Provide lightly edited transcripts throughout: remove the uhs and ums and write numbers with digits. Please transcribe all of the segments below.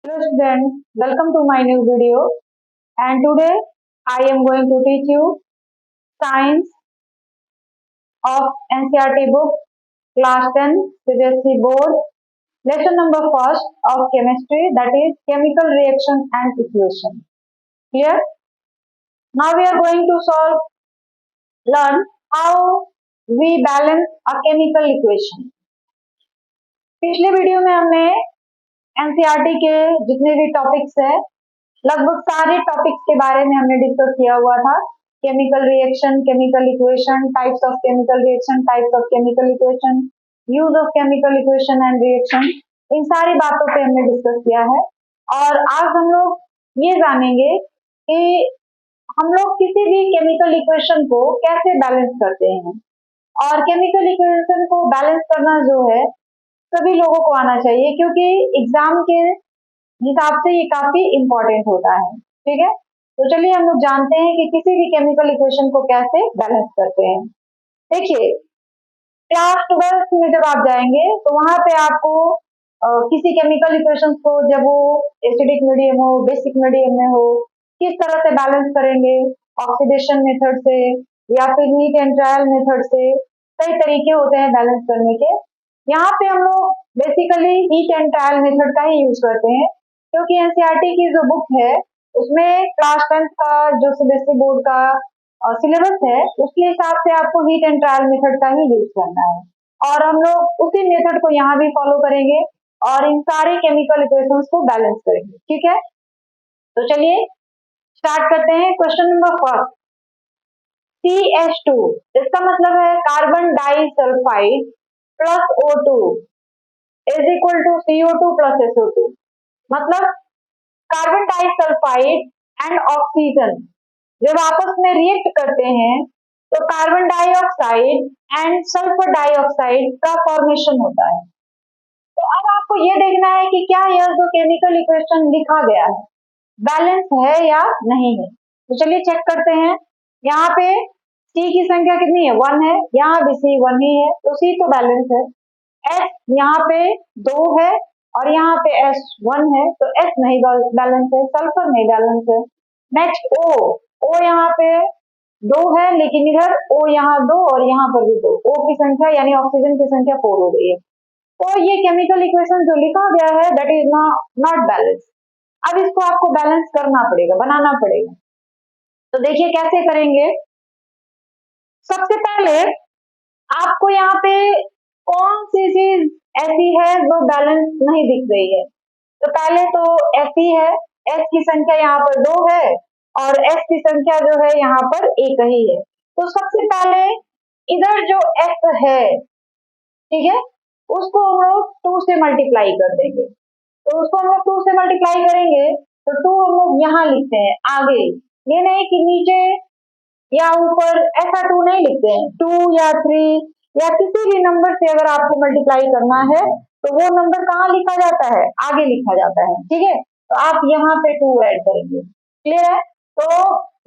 Hello students, welcome to my new video, and today I am going to teach you Science of NCERT book class 10 CBSE board lesson number first of chemistry, that is chemical reaction and equation. Clear? Now we are going to learn how we balance a chemical equation. पिछले video में हमने NCERT के जितने भी topics है लगभग सारे topics के बारे में हमने डिस्कस किया हुआ था। Chemical reaction, chemical equation, types of chemical reaction, types of chemical equation, use of chemical equation and reaction, इन सारी बातों पे हमने डिस्कस किया है। और आज हम लोग ये जानेंगे कि हम लोग किसी भी केमिकल इक्वेशन को कैसे बैलेंस करते हैं। और केमिकल इक्वेशन को बैलेंस करना जो है सभी लोगों को आना चाहिए, क्योंकि एग्जाम के हिसाब से ये काफी इंपॉर्टेंट होता है। ठीक है, तो चलिए हम लोग जानते हैं कि किसी भी केमिकल इक्वेशन को कैसे बैलेंस करते हैं। देखिए, क्लास 12 में जब आप जाएंगे तो वहां पे आपको किसी केमिकल इक्वेशन को, जब वो एसिडिक मीडियम हो, बेसिक मीडियम में हो, किस तरह से बैलेंस करेंगे, ऑक्सीडेशन मेथड से या फिर हीट एंड ट्रायल मेथड से, कई तरीके होते हैं बैलेंस करने के। यहाँ पे हम लोग basically heat and trial method का ही यूज करते हैं, क्योंकि एनसीईआरटी की जो बुक है उसमें क्लास 10 का जो सीबीएसई बोर्ड का सिलेबस है उसके हिसाब से आपको हीट एंड ट्रायल मेथड का ही यूज करना है, और हम लोग उसी मेथड को यहाँ भी फॉलो करेंगे और इन सारे केमिकल इक्वेशंस को बैलेंस करेंगे। ठीक है, तो चलिए स्टार्ट करते हैं। क्वेश्चन नंबर फर्स्ट, CH2, इसका मतलब है carbon disulphide plus O2 is equal to CO2 plus SO2। मतलब कार्बन डाइसल्फाइड एंड ऑक्सीजन जब आपस में रिएक्ट करते हैं तो carbon dioxide and sulphur dioxide का फॉर्मेशन होता है। तो अब आपको ये देखना है कि क्या यह जो केमिकल इक्वेशन लिखा गया है बैलेंस है या नहीं है। तो चलिए चेक करते हैं। यहाँ पे C की संख्या कितनी है, 1 है, यहाँ भी C 1 ही है, तो C तो बैलेंस है। S यहाँ पे 2 है और यहाँ पे S 1 है, तो S नहीं बैलेंस है, सल्फर नहीं बैलेंस है। नेक्स्ट O यहाँ पे 2 है, लेकिन इधर O यहाँ 2 और यहाँ पर भी 2, O की संख्या यानी ऑक्सीजन की संख्या 4 हो गई है। तो ये केमिकल इक्वेशन जो लिखा गया है दैट इज नॉट बैलेंस। अब इसको आपको बैलेंस करना पड़ेगा, बनाना पड़ेगा। तो देखिए कैसे करेंगे। सबसे पहले आपको यहाँ पे कौन सी चीज ऐसी है जो बैलेंस नहीं दिख रही है। तो पहले तो S ही है, S की संख्या यहाँ पर 2 है और S की संख्या जो है यहाँ पर 1 ही है। तो सबसे पहले इधर जो S है, ठीक है, उसको हम लोग 2 से मल्टीप्लाई कर देंगे। तो उसको हम लोग 2 से मल्टीप्लाई करेंगे तो 2 हम लोग यहाँ लिखते हैं आगे, ये नहीं कि नीचे या ऊपर, ऐसा 2 नहीं लिखते हैं। 2 या 3 या किसी भी नंबर से अगर आपको मल्टीप्लाई करना है तो वो नंबर कहाँ लिखा जाता है, आगे लिखा जाता है। ठीक है, तो आप यहाँ पे 2 ऐड करेंगे। क्लियर है। तो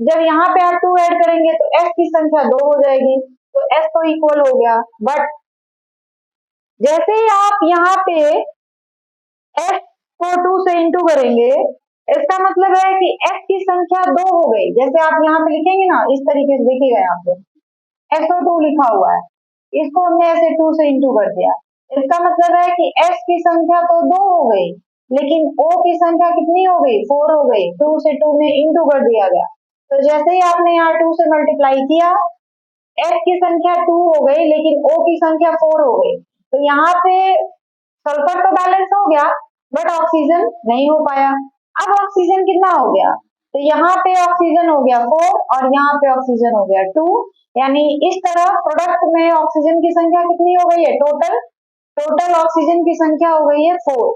जब यहाँ पे आप 2 ऐड करेंगे तो S की संख्या 2 हो जाएगी, तो S तो इक्वल हो गया। बट जैसे ही आप यहाँ पे S को 2 से इंटू करेंगे, इसका मतलब है कि S की संख्या 2 हो गई। जैसे आप यहाँ पे लिखेंगे ना, इस तरीके से देखिएगा, यहाँ पे SO2 लिखा हुआ है, इसको हमने ऐसे 2 से इंटू कर दिया। इसका मतलब है कि S की संख्या तो 2 हो गई, लेकिन O की संख्या कितनी हो गई, 4 हो गई। 2 से 2 में इंटू कर दिया गया। तो जैसे ही आपने यहाँ 2 से मल्टीप्लाई किया, S की संख्या 2 हो गई, लेकिन O की संख्या 4 हो गई। तो यहाँ पे सल्फर तो बैलेंस हो गया, बट ऑक्सीजन नहीं हो पाया। अब ऑक्सीजन कितना हो गया, तो यहाँ पे ऑक्सीजन हो गया 4 और यहाँ पे ऑक्सीजन हो गया 2, यानी इस तरह प्रोडक्ट में ऑक्सीजन की संख्या कितनी हो गई है, टोटल ऑक्सीजन की संख्या हो गई है 4,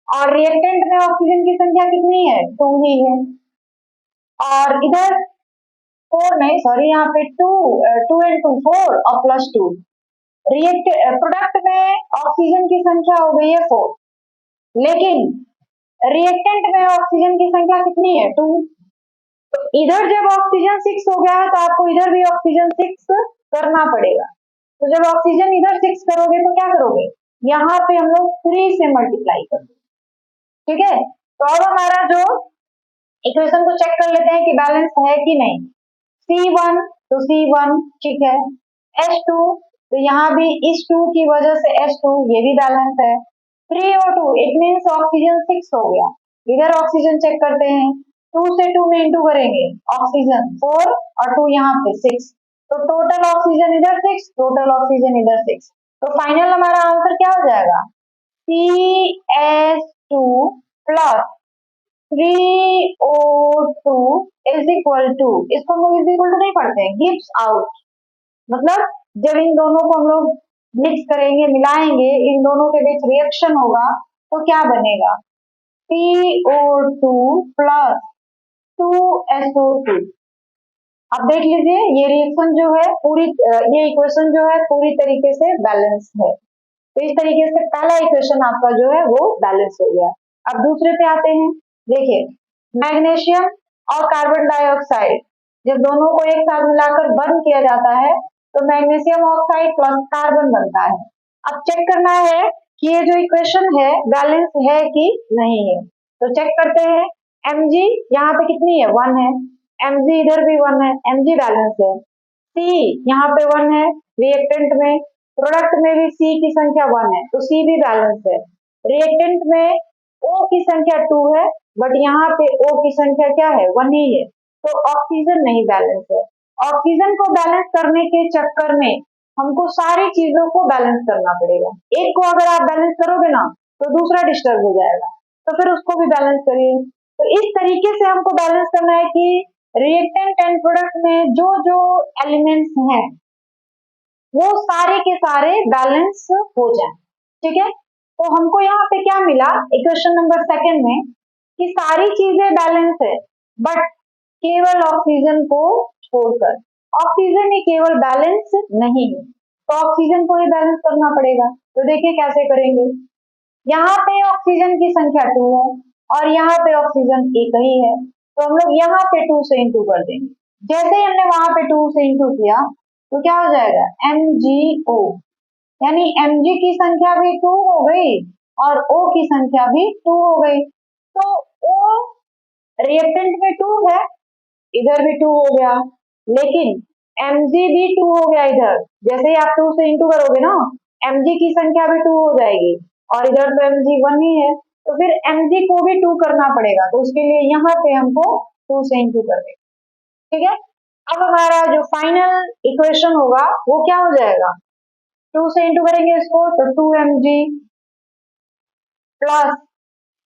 और रिएक्टेंट में ऑक्सीजन की संख्या कितनी है, 2 ही है। और इधर 4 नहीं, सॉरी, यहाँ पे 2 and 2 4 और प्लस 2, प्रोडक्ट में ऑक्सीजन की संख्या हो गई है 4, लेकिन रिएक्टेंट में ऑक्सीजन की संख्या कितनी है, 2। तो इधर जब ऑक्सीजन 6 हो गया है तो आपको इधर भी ऑक्सीजन 6 करना पड़ेगा। तो जब ऑक्सीजन इधर 6 करोगे तो क्या करोगे, यहाँ पे हम लोग 3 से मल्टीप्लाई करोगे। ठीक है, तो अब हमारा जो इक्वेशन को चेक कर लेते हैं कि बैलेंस है कि नहीं। C1 तो C1 ठीक है, H2 तो यहाँ भी इस 2 की वजह से H2 ये भी बैलेंस है। 3O2 इट मीन्स ऑक्सीजन 6 हो गया। इधर ऑक्सीजन चेक करते हैं, 2 से 2 में इंटू करेंगे, ऑक्सीजन 4 और 2 यहाँ पे 6, तो टोटल ऑक्सीजन इधर 6, टोटल ऑक्सीजन इधर 6, तो फाइनल हमारा आंसर क्या हो जाएगा, CH2 plus 3O2 is equal to, इसको हम लोग इज इक्वल टू नहीं पढ़ते हैं, गिव्स आउट, मतलब जब इन दोनों को हम लोग मिक्स करेंगे, मिलाएंगे, इन दोनों के बीच रिएक्शन होगा तो क्या बनेगा, CO2 प्लस 2SO2। अब देख लीजिए ये रिएक्शन जो है पूरी, ये इक्वेशन जो है पूरी तरीके से बैलेंस है। तो इस तरीके से पहला इक्वेशन आपका जो है वो बैलेंस हो गया। अब दूसरे पे आते हैं, देखिए मैग्नीशियम और कार्बन डाइऑक्साइड जब दोनों को एक साथ मिलाकर बंद किया जाता है तो मैग्नीशियम ऑक्साइड प्लस कार्बन बनता है। अब चेक करना है कि ये जो इक्वेशन है बैलेंस है कि नहीं है, तो चेक करते हैं। Mg यहाँ पे कितनी है, 1 है, Mg इधर भी 1 है, Mg बैलेंस है। C यहाँ पे 1 है, रिएक्टेंट में, प्रोडक्ट में भी C की संख्या 1 है तो C भी बैलेंस है। रिएक्टेंट में O की संख्या 2 है बट यहाँ पे O की संख्या क्या है, 1 ही है, तो ऑक्सीजन नहीं बैलेंस है। ऑक्सीजन को बैलेंस करने के चक्कर में हमको सारी चीजों को बैलेंस करना पड़ेगा। एक को अगर आप बैलेंस करोगे ना तो दूसरा डिस्टर्ब हो जाएगा, तो फिर उसको भी बैलेंस करिए। तो इस तरीके से हमको बैलेंस करना है कि रिएक्टेंट एंड प्रोडक्ट में जो जो एलिमेंट्स हैं वो सारे के सारे बैलेंस हो जाए, ठीक है। तो हमको यहाँ पे क्या मिला इक्वेशन नंबर सेकंड में, कि सारी चीजें बैलेंस है बट केवल ऑक्सीजन को छोड़कर, ऑक्सीजन ही केवल बैलेंस नहीं है, तो ऑक्सीजन को ही बैलेंस करना पड़ेगा। तो देखिए कैसे करेंगे, यहाँ पे ऑक्सीजन की संख्या 2 है और यहाँ पे ऑक्सीजन एक ही है, तो हम लोग यहाँ पे 2 से इंटू कर देंगे। जैसे ही हमने वहां पे 2 से इंटू किया तो क्या हो जाएगा, MgO, यानी Mg की संख्या भी 2 हो गई और O की संख्या भी 2 हो गई। तो O रिएक्टेंट में 2 है, इधर भी 2 हो गया, लेकिन Mg भी 2 हो गया इधर, जैसे ही आप 2 से इंटू करोगे ना Mg की संख्या भी 2 हो जाएगी और इधर तो Mg 1 ही है, तो फिर Mg को भी 2 करना पड़ेगा, तो उसके लिए यहाँ पे हमको 2 से इंटू कर देंगे, ठीक है। अब हमारा जो फाइनल इक्वेशन होगा वो क्या हो जाएगा, 2 से इंटू करेंगे इसको तो 2Mg plus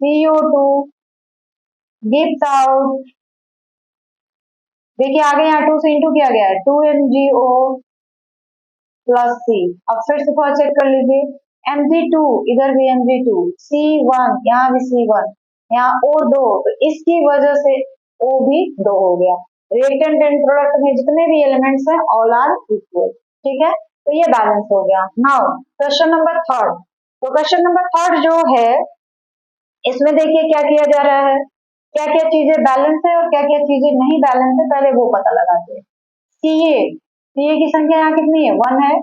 CO2 gives out, देखिए आगे यहाँ 2 से इंटू किया गया है, 2MgO प्लस C। अब फिर से थोड़ा चेक कर लीजिए, Mg2 इधर भी Mg2, C1 यहाँ भी C1, यहाँ O2, तो इसकी वजह से O भी 2 हो गया। रिएक्टेंट एंड प्रोडक्ट में जितने भी एलिमेंट्स हैं ऑल आर इक्वल, ठीक है, तो ये बैलेंस हो गया। नाउ क्वेश्चन नंबर थर्ड, तो क्वेश्चन नंबर थर्ड जो है इसमें देखिए क्या किया जा रहा है, क्या क्या चीजें बैलेंस है और क्या क्या चीजें नहीं बैलेंस है, पहले वो पता लगाते हैं। सीए की संख्या यहाँ कितनी है, 1 है,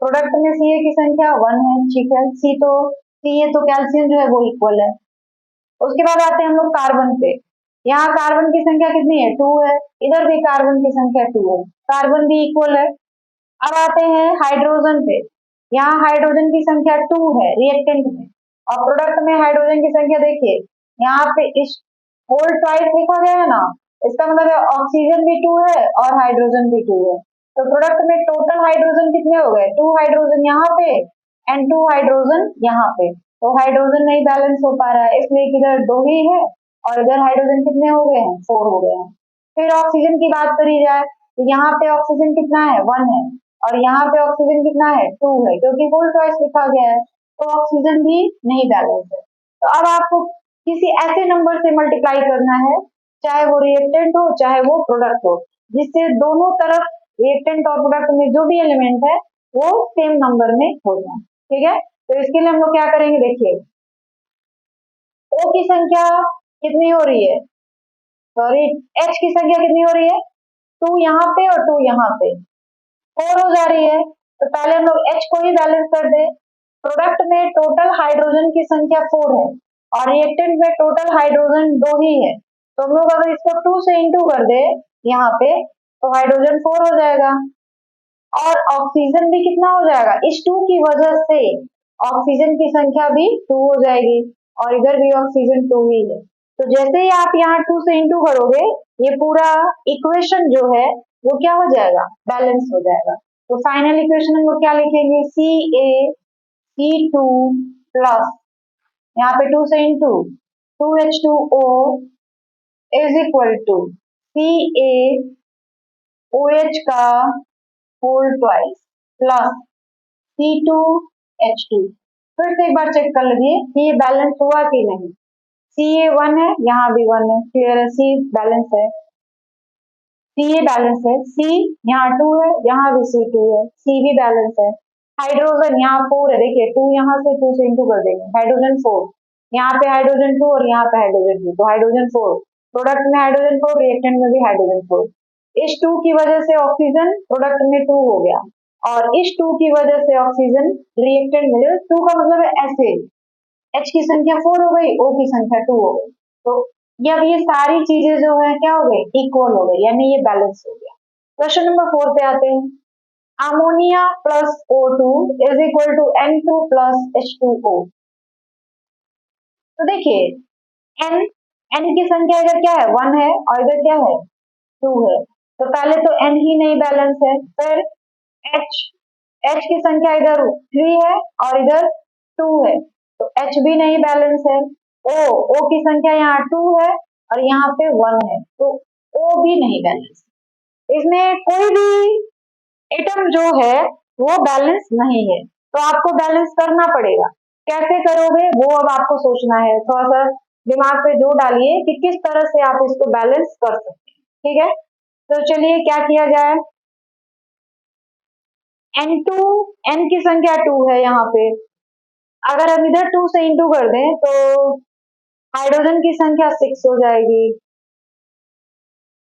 प्रोडक्ट में सीए की संख्या 1 है, ठीक है, सीए तो कैल्शियम जो है वो इक्वल है। उसके बाद आते हैं हम लोग कार्बन पे, यहाँ कार्बन की संख्या कितनी है, 2 है, इधर भी कार्बन की संख्या 2 है, कार्बन भी इक्वल है। अब आते हैं हाइड्रोजन पे, यहाँ हाइड्रोजन की संख्या 2 है रिएक्टेंट में और प्रोडक्ट में हाइड्रोजन की संख्या देखिए यहाँ पे इस होल ट्वाइस लिखा गया है ना, इसका मतलब है ऑक्सीजन भी 2 है और हाइड्रोजन भी 2 है, तो प्रोडक्ट में टोटल हाइड्रोजन कितने हो गए, 2 हाइड्रोजन यहाँ पे एंड 2 हाइड्रोजन यहाँ पे, तो हाइड्रोजन नहीं बैलेंस हो पा रहा है इसलिए इधर 2 ही है और इधर हाइड्रोजन कितने हो गए हैं, 4 हो गए हैं। फिर ऑक्सीजन की बात करी जाए तो यहाँ पे ऑक्सीजन कितना है, 1 है और यहाँ पे ऑक्सीजन कितना है, 2 है, क्योंकि होल ट्वाइस लिखा गया है तो ऑक्सीजन भी नहीं बैलेंस है। तो अब आपको किसी ऐसे नंबर से मल्टीप्लाई करना है, चाहे वो रिएक्टेंट हो चाहे वो प्रोडक्ट हो, जिससे दोनों तरफ रिएक्टेंट और प्रोडक्ट में जो भी एलिमेंट है वो सेम नंबर में हो जाए, ठीक है। तो इसके लिए हम लोग क्या करेंगे, देखिए O की संख्या कितनी हो रही है, सॉरी H की संख्या कितनी हो रही है, 2 यहाँ पे और 2 यहाँ पे, 4 हो जा रही है, तो पहले हम लोग H को ही बैलेंस कर दे। प्रोडक्ट में टोटल हाइड्रोजन की संख्या 4 है और रिएक्टेंट में टोटल हाइड्रोजन 2 ही है, तो हम लोग अगर इसको 2 से इंटू कर दे यहाँ पे तो हाइड्रोजन 4 हो जाएगा, और ऑक्सीजन भी कितना हो जाएगा, इस 2 की वजह से ऑक्सीजन की संख्या भी 2 हो जाएगी, और इधर भी ऑक्सीजन 2 ही है। तो जैसे ही आप यहाँ 2 से इंटू करोगे ये पूरा इक्वेशन जो है वो क्या हो जाएगा, बैलेंस हो जाएगा। तो फाइनल इक्वेशन हम लोग क्या लिखेंगे, CaC2 प्लस यहाँ पे 2 से into 2H2O is equal to CaOH का होल ट्वाइस प्लस C2H2। फिर से एक बार चेक कर लीजिए कि ये बैलेंस हुआ कि नहीं। Ca 1 है, यहाँ भी 1 है, क्लियर है, C बैलेंस है, Ca बैलेंस है, C यहाँ 2 है, यहाँ भी C2 है, C भी बैलेंस है। हाइड्रोजन यहाँ 4 है, देखिए 2 यहाँ से 2 से इंटू कर देंगे, हाइड्रोजन 4, यहाँ पे हाइड्रोजन 2 और यहाँ पे हाइड्रोजन 2, तो हाइड्रोजन 4, प्रोडक्ट में हाइड्रोजन 4, रिएक्टेंट में भी हाइड्रोजन 4। इस 2 की वजह से ऑक्सीजन प्रोडक्ट में 2 हो गया, और इस 2 की वजह से ऑक्सीजन रिएक्टेंट में, 2 का मतलब है एसिड, H की संख्या 4 हो गई, O की संख्या 2 हो गई, तो अब ये सारी चीजें जो है क्या हो गई, इक्वल हो गई, यानी ये बैलेंस हो गया। क्वेश्चन नंबर 4 पे आते हैं। Ammonia plus O2 is equal to N2 plus H2O। तो देखिए N की संख्या इधर क्या है, 1 है, और इधर क्या है, 2 है, तो पहले तो N ही नहीं बैलेंस है, फिर H की संख्या इधर 3 है और इधर 2 है, तो H भी नहीं बैलेंस है। O की संख्या यहाँ 2 है और यहाँ पे 1 है, तो O भी नहीं बैलेंस। इसमें कोई भी एटम जो है वो बैलेंस नहीं है, तो आपको बैलेंस करना पड़ेगा। कैसे करोगे वो अब आपको सोचना है, थोड़ा सा दिमाग पे जोर डालिए कि किस तरह से आप इसको बैलेंस कर सकते हैं, ठीक है। तो चलिए क्या किया जाए, N2, N की संख्या 2 है यहाँ पे, अगर हम इधर 2 से इंटू कर दें तो हाइड्रोजन की संख्या 6 हो जाएगी,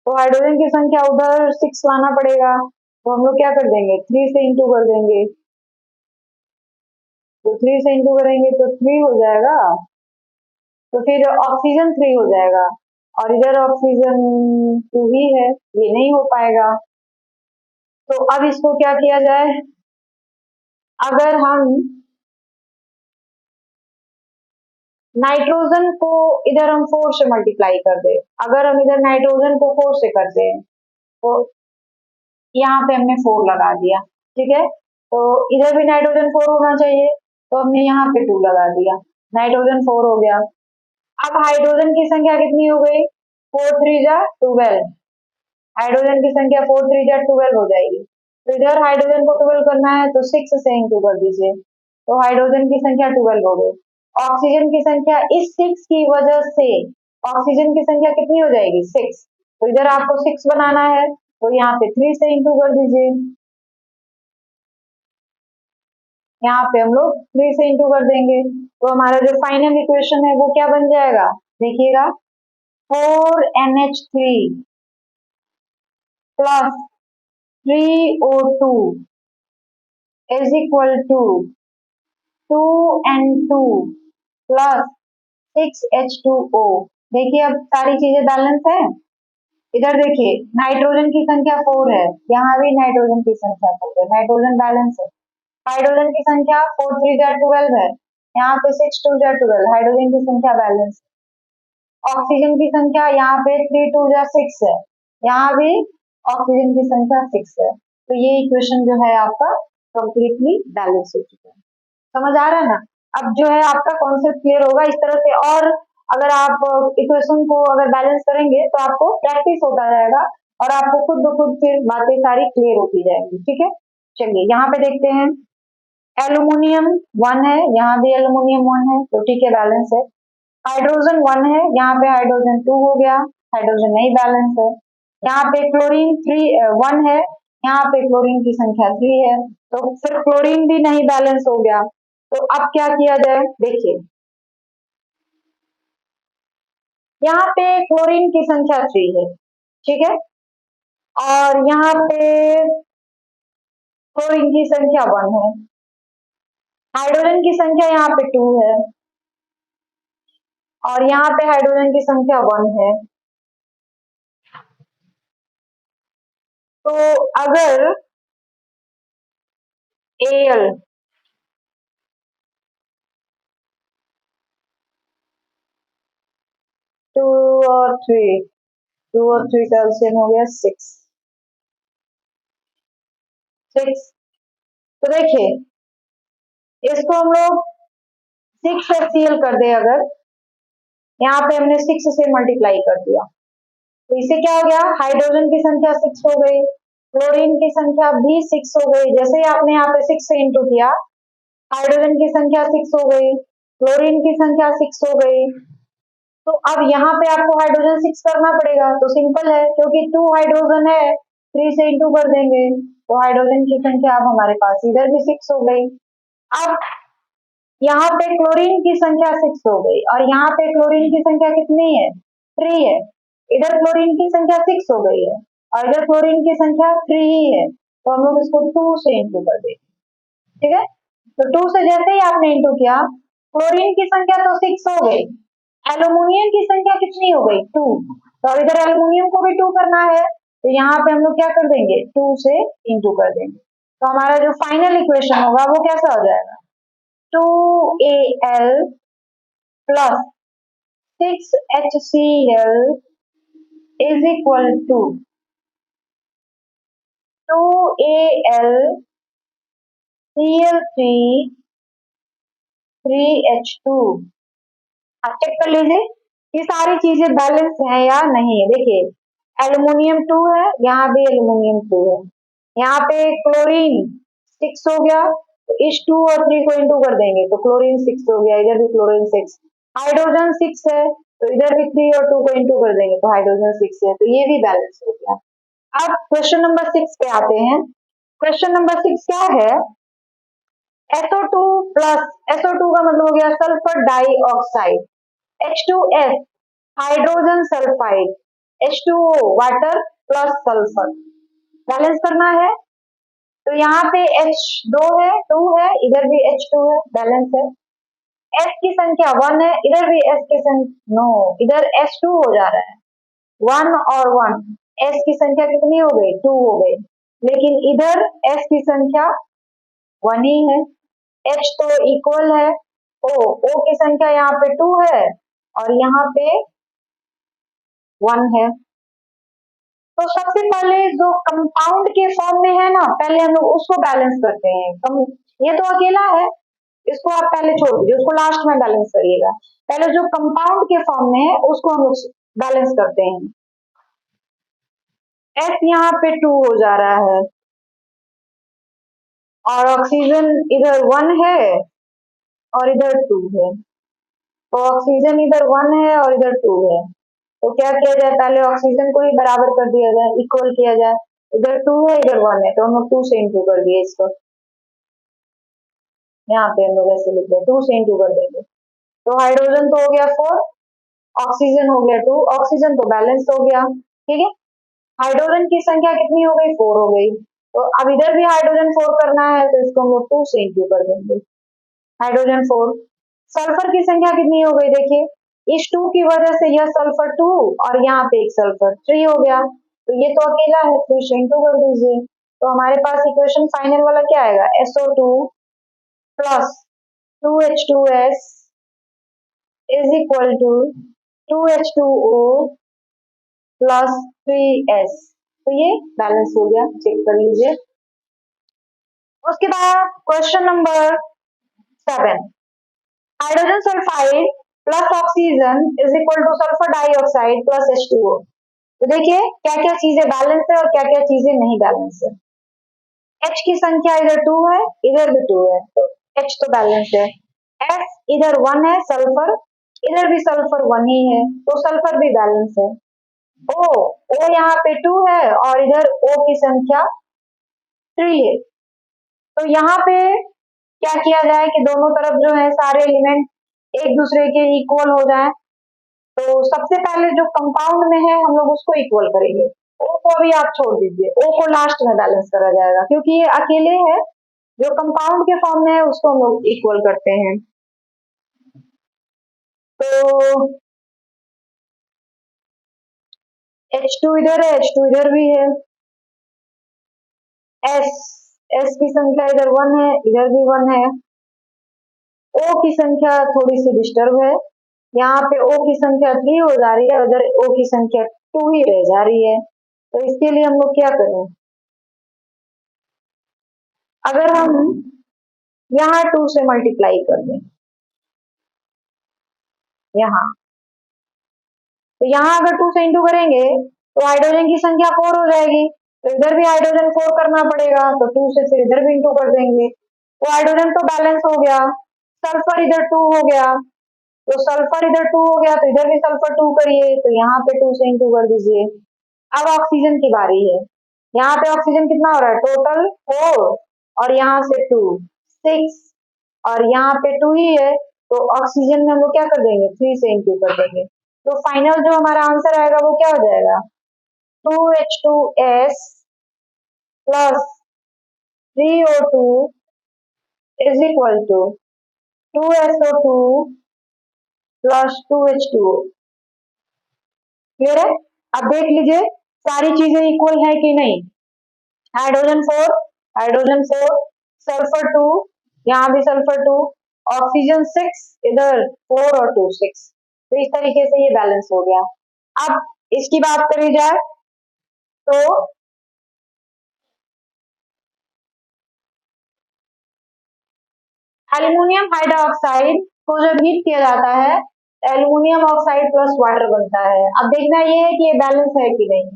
तो हाइड्रोजन की संख्या उधर 6 लाना पड़ेगा, तो हम लोग क्या कर देंगे, 3 से इंटू कर देंगे, तो 3 से इंटू करेंगे तो 3 हो जाएगा, तो फिर ऑक्सीजन 3 हो जाएगा, और इधर ऑक्सीजन 2 ही है, ये नहीं हो पाएगा। तो अब इसको क्या किया जाए, अगर हम नाइट्रोजन को इधर हम 4 से मल्टीप्लाई कर दे, अगर हम इधर नाइट्रोजन को 4 से करते हैं तो यहाँ पे हमने 4 लगा दिया, ठीक है, तो इधर भी नाइट्रोजन 4 होना चाहिए, तो हमने यहाँ पे 2 लगा दिया, नाइट्रोजन 4 हो गया। अब हाइड्रोजन की संख्या कितनी हो गई, 4 3 जा 12, हाइड्रोजन की संख्या 4 3 जा 12 हो जाएगी, तो इधर हाइड्रोजन को 12 करना है तो 6 से इंटू कर दीजिए, तो हाइड्रोजन की संख्या 12 हो गई। ऑक्सीजन की संख्या इस 6 की वजह से ऑक्सीजन की संख्या कितनी हो जाएगी, 6, तो इधर आपको 6 बनाना है तो यहाँ पे 3 से इंटू कर दीजिए, यहाँ पे हम लोग 3 से इंटू कर देंगे, तो हमारा जो फाइनल इक्वेशन है वो क्या बन जाएगा, देखिएगा 4NH3 plus 3O2 is equal to 2N2 plus 6H2O। देखिए अब सारी चीजें बैलेंस है, इधर देखिए नाइट्रोजन की संख्या 4 है, यहाँ भी नाइट्रोजन की संख्या 4 है, नाइट्रोजन बैलेंस है, हाइड्रोजन की संख्या 4 3 जा 12 है, यहाँ पे 6 2 जा 12, हाइड्रोजन की संख्या बैलेंस है। ऑक्सीजन की संख्या यहाँ पे 3 2 जा 6 है, यहाँ भी ऑक्सीजन की संख्या 6 है, तो ये इक्वेशन जो है आपका कंप्लीटली बैलेंस हो चुका है। समझ आ रहा है ना, अब जो है आपका कॉन्सेप्ट क्लियर होगा इस तरह से, और अगर आप इक्वेशन को अगर बैलेंस करेंगे तो आपको प्रैक्टिस होता जाएगा और आपको खुद ब खुद फिर बातें सारी क्लियर होती जाएंगी, ठीक है। चलिए यहाँ पे देखते हैं, एल्यूमिनियम 1 है, यहाँ भी एल्यूमिनियम 1 है, तो ठीक है बैलेंस है। हाइड्रोजन 1 है, यहाँ पे हाइड्रोजन 2 हो गया, हाइड्रोजन नहीं बैलेंस है। यहाँ पे क्लोरीन 1 है, यहाँ पे क्लोरीन की संख्या 3 है, तो फिर क्लोरीन भी नहीं बैलेंस हो गया, तो अब क्या किया जाए, देखिए यहाँ पे क्लोरीन की संख्या 3 है, ठीक है, और यहाँ पे क्लोरीन की संख्या 1 है, हाइड्रोजन की संख्या यहाँ पे 2 है, और यहाँ पे हाइड्रोजन की संख्या 1 है। तो अगर Al 2 और 3, 2 और 3 का एलसीएम हो गया 6। तो देखिए इसको हम लोग 6 HCl कर दे, अगर यहाँ पे हमने 6 से मल्टीप्लाई कर दिया तो इससे क्या हो गया, हाइड्रोजन की संख्या 6 हो गई, क्लोरीन की संख्या भी 6 हो गई। जैसे ही आपने यहाँ पे 6 से इंटू किया, हाइड्रोजन की संख्या 6 हो गई, क्लोरीन की संख्या 6 हो गई। तो अब यहाँ पे आपको हाइड्रोजन 6 करना पड़ेगा, तो सिंपल है क्योंकि 2 हाइड्रोजन है, 3 से इंटू कर देंगे तो हाइड्रोजन की संख्या अब हमारे पास इधर भी 6 हो गई। अब यहाँ पे क्लोरीन की संख्या 6 हो गई और यहाँ पे क्लोरीन की संख्या कितनी है, 3 है। इधर क्लोरीन की संख्या 6 हो गई है और इधर क्लोरीन की संख्या 3 ही है, तो हम लोग इसको 2 से इंटू कर देंगे। ठीक है, तो 2 से जैसे ही आपने इंटू किया, क्लोरीन की संख्या तो 6 हो गई, एल्यूमिनियम की संख्या कितनी हो गई, 2। तो इधर एल्यूमिनियम को भी 2 करना है, तो यहाँ पे हम लोग क्या कर देंगे, 2 से इंटू कर देंगे। तो हमारा जो फाइनल इक्वेशन होगा वो कैसा हो जाएगा, 2Al plus 6HCl is equal to 2Al Cl3 3H2। आप चेक कर लीजिए ये सारी चीजें बैलेंस है या नहीं है। देखिए एल्यूमिनियम 2 है, यहाँ भी एल्यूमिनियम 2 है, यहाँ पे क्लोरीन 6 हो गया, तो इस 2 और 3 को इंटू कर देंगे तो क्लोरीन 6 हो गया, इधर भी क्लोरीन 6। हाइड्रोजन 6 है तो इधर भी 3 और 2 को इंटू कर देंगे तो हाइड्रोजन 6 है, तो ये भी बैलेंस हो गया। अब क्वेश्चन नंबर 6 पे आते हैं। क्वेश्चन नंबर 6 क्या है, SO2 प्लस, SO2 का मतलब हो गया sulphur dioxide, H2S hydrogen sulphide, H2O water plus sulphur, balance करना है। तो यहाँ पे H2 है, 2 है, इधर भी H2 है, बैलेंस है। S की संख्या 1 है, इधर भी S की संख्या, नो इधर S2 हो जा रहा है, 1 और 1, S की संख्या कितनी हो गई, 2 हो गई, लेकिन इधर S की संख्या 1 ही है, H तो इक्वल है O की संख्या यहाँ पे 2 है और यहाँ पे 1 है। तो सबसे पहले जो कंपाउंड के फॉर्म में है ना, पहले हम लोग उसको बैलेंस करते हैं। ये तो अकेला है, इसको आप पहले छोड़ दीजिए, उसको लास्ट में बैलेंस करिएगा। पहले जो कंपाउंड के फॉर्म में है उसको हम लोग बैलेंस करते हैं। S यहाँ पे 2 हो जा रहा है और ऑक्सीजन इधर 1 है और इधर 2 है, तो ऑक्सीजन इधर 1 है और इधर 2 है, तो क्या किया जाए, पहले ऑक्सीजन को ही बराबर कर दिया जाए, इक्वल किया जाए। इधर 2 है इधर 1 है, तो हम लोग 2 से इंटू कर दिए इसको, यहाँ पे हम लोग ऐसे लिख रहे 2 से इंटू कर देंगे, तो हाइड्रोजन तो हो गया 4, ऑक्सीजन हो गया 2, ऑक्सीजन तो बैलेंस हो गया। ठीक है, हाइड्रोजन की संख्या कितनी हो गई, 4 हो गई, तो अब इधर भी हाइड्रोजन 4 करना है तो इसको हम लोग 2 से इंटू कर देंगे, हाइड्रोजन 4। सल्फर की संख्या कितनी हो गई, देखिए इस 2 की वजह से यह सल्फर 2 और यहाँ पे एक सल्फर 3 हो गया, तो ये तो अकेला है, 3 से इंटू कर दीजिए, तो हमारे पास इक्वेशन फाइनल वाला क्या आएगा, SO2 plus 2H2S is equal to 2H2O plus 3S। तो ये बैलेंस हो गया, चेक कर लीजिए। उसके बाद question number 7, hydrogen sulphide plus oxygen is equal two sulphur dioxide plus H2O। तो देखिए क्या क्या चीजें बैलेंस है और क्या क्या चीजें नहीं बैलेंस है। H की संख्या इधर 2 है, इधर भी 2 है, तो H तो बैलेंस है। S इधर 1 है सल्फर, इधर भी सल्फर 1 ही है, तो सल्फर भी बैलेंस है। O यहाँ पे 2 है और इधर O की संख्या 3 है, तो यहाँ पे क्या किया जाए कि दोनों तरफ जो है सारे एलिमेंट एक दूसरे के इक्वल हो जाए। तो सबसे पहले जो कंपाउंड में है हम लोग उसको इक्वल करेंगे, O को अभी आप छोड़ दीजिए, O को लास्ट में बैलेंस करा जाएगा क्योंकि ये अकेले है, जो कंपाउंड के फॉर्म में है उसको हम लोग इक्वल करते हैं। तो H2 इधर है, H2 इधर भी है। S S की संख्या इधर 1 है, इधर भी 1 है। O की संख्या थोड़ी सी डिस्टर्ब है, यहाँ पे O की संख्या 3 हो जा रही है, उधर O की संख्या 2 ही रह जा रही है। तो इसके लिए हम लोग क्या करें, अगर हम यहाँ 2 से मल्टीप्लाई कर दें, यहाँ तो यहाँ अगर 2 से इंटू करेंगे तो हाइड्रोजन की संख्या 4 हो जाएगी, तो इधर भी हाइड्रोजन 4 करना पड़ेगा, तो 2 से फिर इधर भी इंटू कर देंगे, तो हाइड्रोजन तो बैलेंस हो गया। सल्फर इधर 2 हो गया, तो सल्फर इधर 2 हो गया, तो इधर भी सल्फर 2 करिए, तो यहाँ पे 2 से इंटू कर दीजिए। अब ऑक्सीजन की बारी है, यहाँ पे ऑक्सीजन कितना हो रहा है, टोटल 4 और यहाँ से 2 6 और यहाँ पे 2 ही है, तो ऑक्सीजन में हम लोग क्या कर देंगे, 3 से इंटू कर देंगे। तो फाइनल जो हमारा आंसर आएगा वो क्या हो जाएगा, 2H2S plus 3O2 is equal to 2SO2 plus 2H2O। Clear है? अब देख लीजिए सारी चीजें इक्वल है कि नहीं। हाइड्रोजन 4, हाइड्रोजन 4, सल्फर 2, यहाँ भी सल्फर 2, ऑक्सीजन 6, इधर 4 और 2 6। तो इस तरीके से ये बैलेंस हो गया। अब इसकी बात करी जाए तो एल्युमिनियम हाइड्रोक्साइड को जब हीट किया जाता है, एल्युमिनियम ऑक्साइड प्लस वाटर बनता है। अब देखना ये है कि ये बैलेंस है कि नहीं।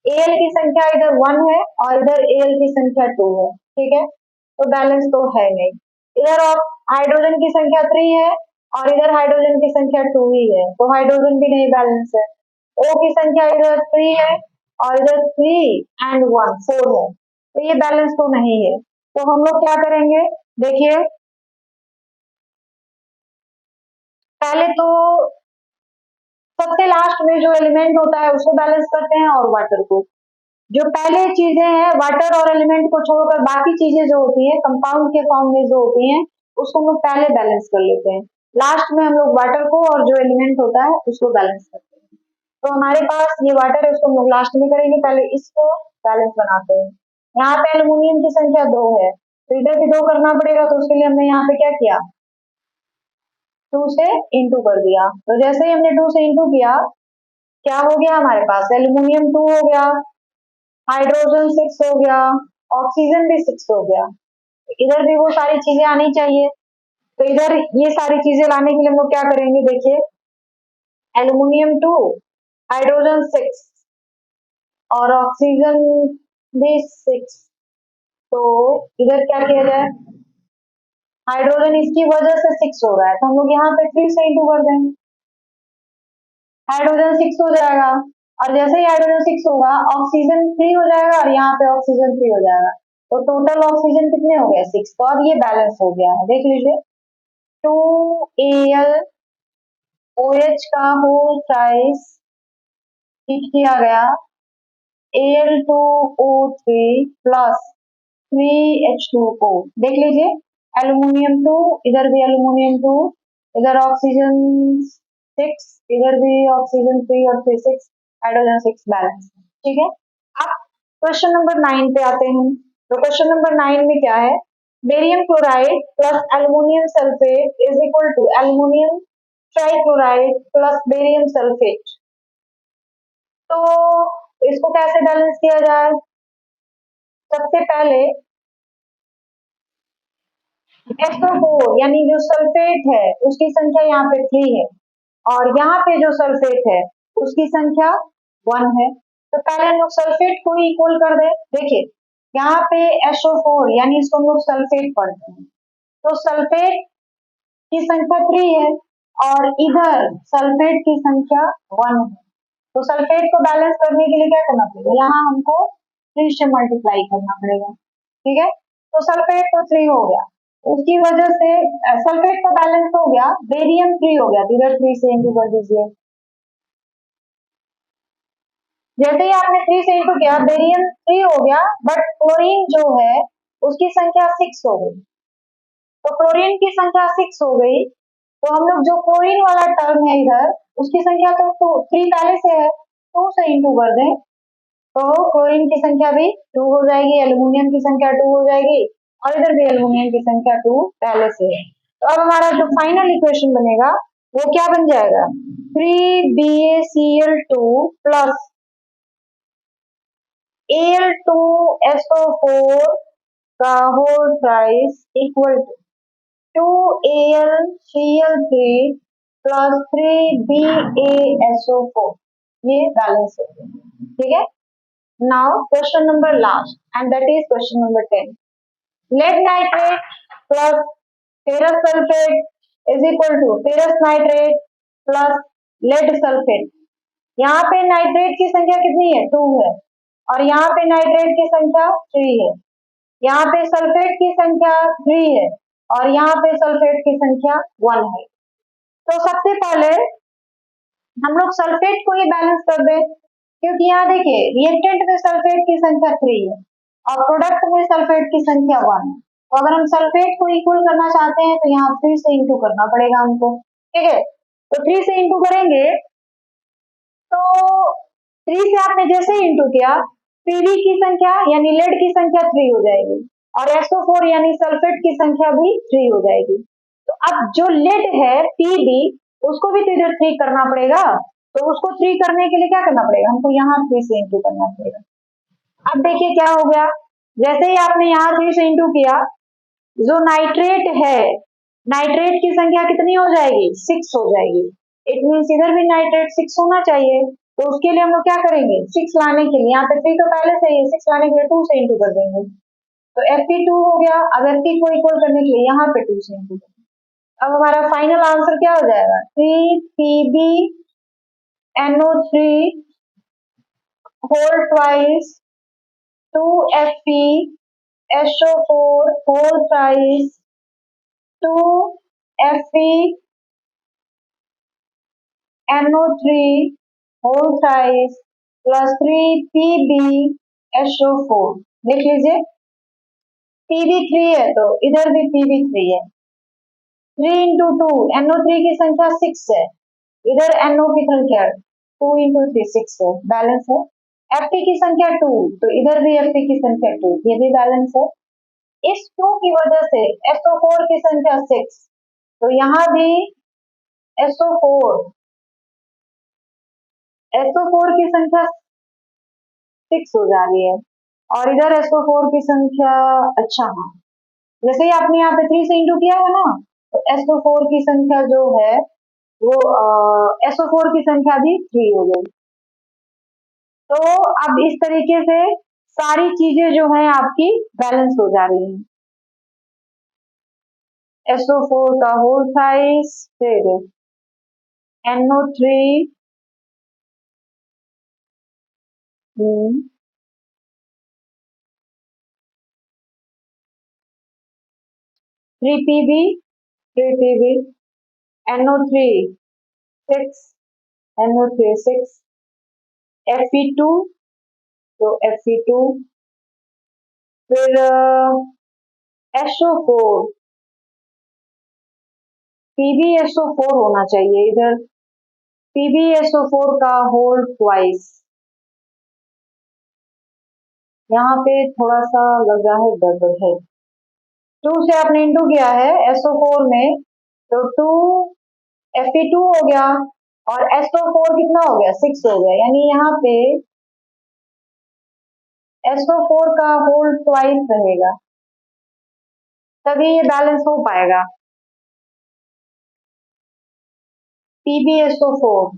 Al की संख्या इधर 1 है और इधर Al की संख्या 2 है, ठीक है, तो बैलेंस तो है नहीं। इधर हाइड्रोजन की संख्या 3 है और इधर हाइड्रोजन की संख्या 2 ही है, तो हाइड्रोजन भी नहीं बैलेंस है। O की संख्या इधर 3 है और इधर 3 एंड 1 4 है, तो ये बैलेंस तो नहीं है। तो हम लोग क्या करेंगे, देखिए पहले तो सबसे लास्ट में जो एलिमेंट होता है उसको बैलेंस करते हैं और वाटर को। जो पहले चीजें हैं वाटर और एलिमेंट को छोड़कर बाकी चीजें जो होती हैं कंपाउंड के फॉर्म में जो होती हैं उसको हम लोग पहले बैलेंस कर लेते हैं, लास्ट में हम लोग वाटर को और जो एलिमेंट होता है उसको बैलेंस करते हैं। तो हमारे पास ये वाटर है, उसको हम लोग लास्ट में करेंगे, पहले इसको बैलेंस बनाते हैं। यहाँ पे एल्यूमिनियम की संख्या 2 है, तो इधर भी 2 करना पड़ेगा, तो उसके लिए हमने यहाँ पे क्या किया, 2 से इंटू कर दिया। तो जैसे ही हमने 2 से इंटू किया क्या हो गया, हमारे पास एल्यूमिनियम 2 हो गया, हाइड्रोजन 6 हो गया, ऑक्सीजन भी 6 हो गया। इधर भी वो सारी चीजें आनी चाहिए, तो इधर ये सारी चीजें लाने के लिए हम लोग क्या करेंगे, देखिए एल्यूमिनियम 2, हाइड्रोजन 6 और ऑक्सीजन भी 6, तो इधर क्या किया जाए, हाइड्रोजन इसकी वजह से 6 हो रहा है, तो हम लोग यहाँ पे 3 से इंटू कर देंगे, हाइड्रोजन 6 हो जाएगा। और जैसे ही हाइड्रोजन 6 होगा ऑक्सीजन 3 हो जाएगा और यहाँ पे ऑक्सीजन 3 हो जाएगा, तो टोटल ऑक्सीजन कितने हो गए, 6। तो अब ये बैलेंस हो गया है, देख लीजिए 2AlOH का होल थ्राइस हीट किया गया, Al2O3 प्लस 3H2O। देख लीजिए एल्यूमिनियम 2, इधर भी एल्यूमिनियम 2, इधर ऑक्सीजन 6, इधर भी ऑक्सीजन 3 और फिर 6, हाइड्रोजन 6 बैलेंस, ठीक है। अब क्वेश्चन नंबर 9 पे आते हैं। तो क्वेश्चन नंबर 9 में क्या है, barium chloride plus aluminium sulphate is equal to aluminium trichloride plus barium sulphate. तो इसको कैसे बैलेंस किया जाए, सबसे पहले SO4 यानी जो सल्फेट है उसकी संख्या यहाँ पे 3 है और यहाँ पे जो सल्फेट है उसकी संख्या 1 है, तो पहले हम लोग सल्फेट को ही इक्वल कर दे। देखिए यहाँ पे SO4 यानी इसको हम लोग सल्फेट पढ़ते हैं, तो सल्फेट की संख्या 3 है और इधर सल्फेट की संख्या 1 है, तो सल्फेट को बैलेंस करने के लिए क्या करना पड़ेगा, यहाँ हमको 3 से मल्टीप्लाई करना पड़ेगा, ठीक है। तो सल्फेट तो 3 हो गया, उसकी वजह से सल्फेट का बैलेंस हो गया, बेरियम 3 हो गया, तो इधर 3 से इंटू कर दीजिए। जैसे ही आपने 3 से इंटू किया बेरियम 3 हो गया, बट क्लोरीन जो है उसकी संख्या 6 हो गई, तो क्लोरीन की संख्या 6 हो गई तो हम लोग जो क्लोरीन वाला टर्म है इधर, उसकी संख्या तो 3 पहले से है, 2 से इंटू कर दें तो क्लोरीन की संख्या भी 2 हो जाएगी, एल्यूमिनियम की संख्या 2 हो जाएगी, और इधर भी एल्यूमिनियम की संख्या 2 पहले से है। तो अब हमारा जो फाइनल इक्वेशन बनेगा वो क्या बन जाएगा, 3BaCl2 प्लस Al2SO4 का whole thrice equal to 2AlCl3 plus 3BaSO4, ये बैलेंस है, ठीक है। Now question number last and that is question number 10, lead nitrate plus ferrous sulphate is equal to ferrous nitrate plus lead sulphate. यहाँ पे nitrate की संख्या कितनी है, 2 है, और यहाँ पे नाइट्रेट की संख्या 3 है, यहाँ पे सल्फेट की संख्या 3 है, और यहाँ पे सल्फेट की संख्या 1 है। तो सबसे पहले हम लोग सल्फेट को ही बैलेंस कर दें, क्योंकि यहाँ देखिए रिएक्टेंट में सल्फेट की संख्या 3 है और प्रोडक्ट में सल्फेट की संख्या 1 है। तो अगर हम सल्फेट को इक्वल करना चाहते हैं तो यहाँ 3 से इंटू करना पड़ेगा हमको, ठीक है। तो 3 से इंटू करेंगे तो 3 से आपने जैसे ही इंटू किया, पीवी की संख्या यानी लेड की संख्या 3 हो जाएगी, और SO4 यानी सल्फेट की संख्या भी 3 हो जाएगी। तो अब जो लेड है पीबी, उसको भी तो इधर 3 करना पड़ेगा, तो उसको 3 करने के लिए क्या करना पड़ेगा, हमको यहाँ 3 से इंटू करना पड़ेगा। अब देखिए क्या हो गया, जैसे ही आपने यहाँ 3 से इंटू किया, जो नाइट्रेट है, नाइट्रेट की संख्या कितनी हो जाएगी, 6 हो जाएगी। इट मीन्स इधर भी नाइट्रेट 6 होना चाहिए, तो उसके लिए हम लोग क्या करेंगे, 6 लाने के लिए, यहाँ पे 3 तो पहले से ही, 6 लाने के लिए 2 से इंटू कर देंगे, तो Fe2 हो गया। अब Fe को इक्वल करने के लिए यहाँ पे 2 से इंटू। अब हमारा फाइनल आंसर क्या हो जाएगा, 3PbNO3 whole twice 2FeSO4 whole twice 2FeNO3 whole twice plus 3PbSO4। देख लीजिए Pb3 है तो इधर भी Pb3 है, 3 इंटू 2, NO3 की संख्या 6 है, इधर NO की संख्या 2 इंटू 3 6 है, बैलेंस है। Fe की संख्या 2, तो इधर भी Fe की संख्या 2, ये भी बैलेंस है। इस 2 की वजह से SO4 की संख्या 6, तो यहाँ भी SO4 की संख्या 6 हो जा रही है, और इधर SO4 की संख्या, अच्छा हाँ, जैसे ही आपने यहाँ पे 3 से इंटू किया है ना, तो SO4 की संख्या जो है वो SO4 की संख्या भी 3 हो गई। तो अब इस तरीके से सारी चीजें जो है आपकी बैलेंस हो जा रही हैं। SO4 का होल साइज, फिर NO3, 3PB, 3PB, NO3 6, NO3 6, Fe2, तो Fe2, फिर SO4, PbSO4 होना चाहिए इधर, PbSO4 का होल ट्वाइस, यहाँ पे थोड़ा सा लग रहा है गड़बड़ है, 2 से आपने इंटू किया है SO4 में, तो 2 Fe2 हो गया, और SO4 कितना हो गया, 6 हो गया, यानी यहाँ पे SO4 का होल ट्वाइस रहेगा, तभी ये बैलेंस हो पाएगा। PbSO4,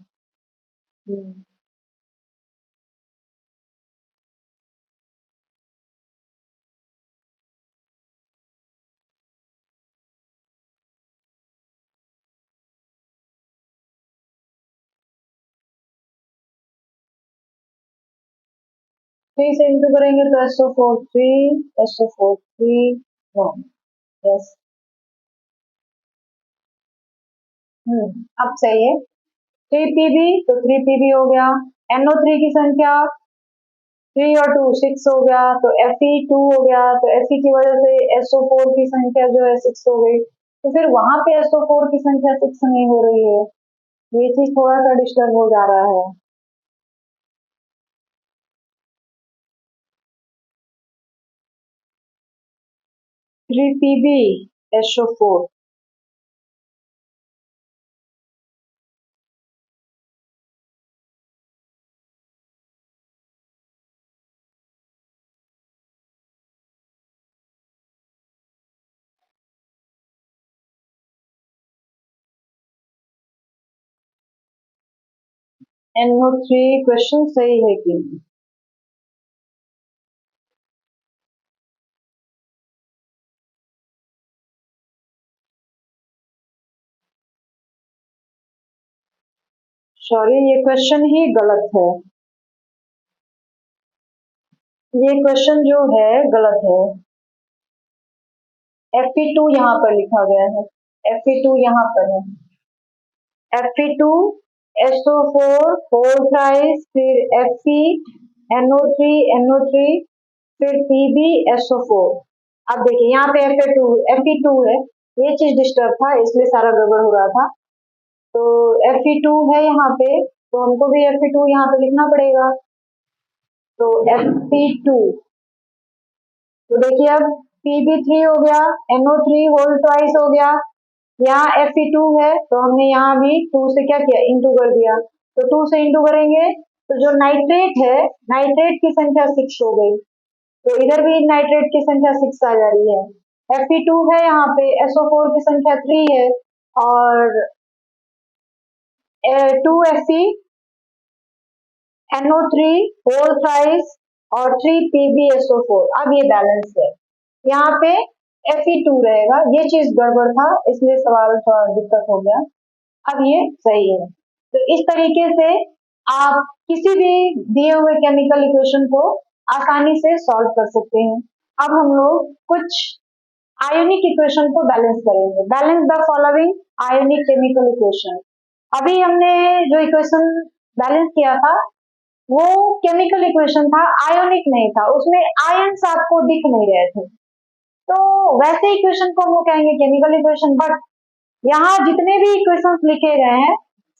थ्री से इंटू करेंगे तो SO4 3, SO4 3, नो, यस, अब सही है। 3Pb, तो 3Pb हो गया, NO3 की संख्या 3 और 2 6 हो गया, तो Fe2 हो गया, तो Fe की वजह से SO4 की संख्या जो है 6 हो गई, तो फिर वहां पे SO4 की संख्या 6 नहीं हो रही है, ये चीज थोड़ा सा डिस्टर्ब हो जा रहा है। 3PbSO4। NO3 क्वेश्चन सही है कि नहीं? सॉरी, ये क्वेश्चन ही गलत है। ये क्वेश्चन जो है गलत है। Fe2 यहाँ पर लिखा गया है, Fe2 यहाँ पर है। Fe2SO4 होल थ्राइस, फिर Fe NO3 NO3, फिर PbSO4। अब देखिए यहाँ पे Fe2 है, ये चीज डिस्टर्ब था इसलिए सारा गड़बड़ हो रहा था। तो Fe2 है यहाँ पे, तो हमको भी Fe2 यहाँ पे लिखना पड़ेगा। तो Fe2, तो देखिए अब Pb3 हो गया, NO3 होल ट्वाइस हो गया, यहाँ Fe2 है तो हमने यहाँ भी 2 से क्या किया, इंटू कर दिया। तो 2 से इंटू करेंगे तो जो नाइट्रेट है, नाइट्रेट की संख्या 6 हो गई, तो इधर भी नाइट्रेट की संख्या 6 आ जा रही है। Fe2 है यहाँ पे, SO4 की संख्या 3 है, और 2Fe NO3 होल थ्राइस और 3PbSO4। अब ये बैलेंस है, यहाँ पे Fe2 रहेगा, ये चीज गड़बड़ था इसलिए सवाल थोड़ा दिक्कत हो गया। अब ये सही है। तो इस तरीके से आप किसी भी दिए हुए केमिकल इक्वेशन को आसानी से सॉल्व कर सकते हैं। अब हम लोग कुछ आयोनिक इक्वेशन को बैलेंस करेंगे। Balance the following ionic chemical equation. अभी हमने जो इक्वेशन बैलेंस किया था वो केमिकल इक्वेशन था, आयोनिक नहीं था, उसमें आयन्स आपको दिख नहीं रहे थे, तो वैसे इक्वेशन को हम कहेंगे केमिकल इक्वेशन। बट यहाँ जितने भी इक्वेशंस लिखे गए हैं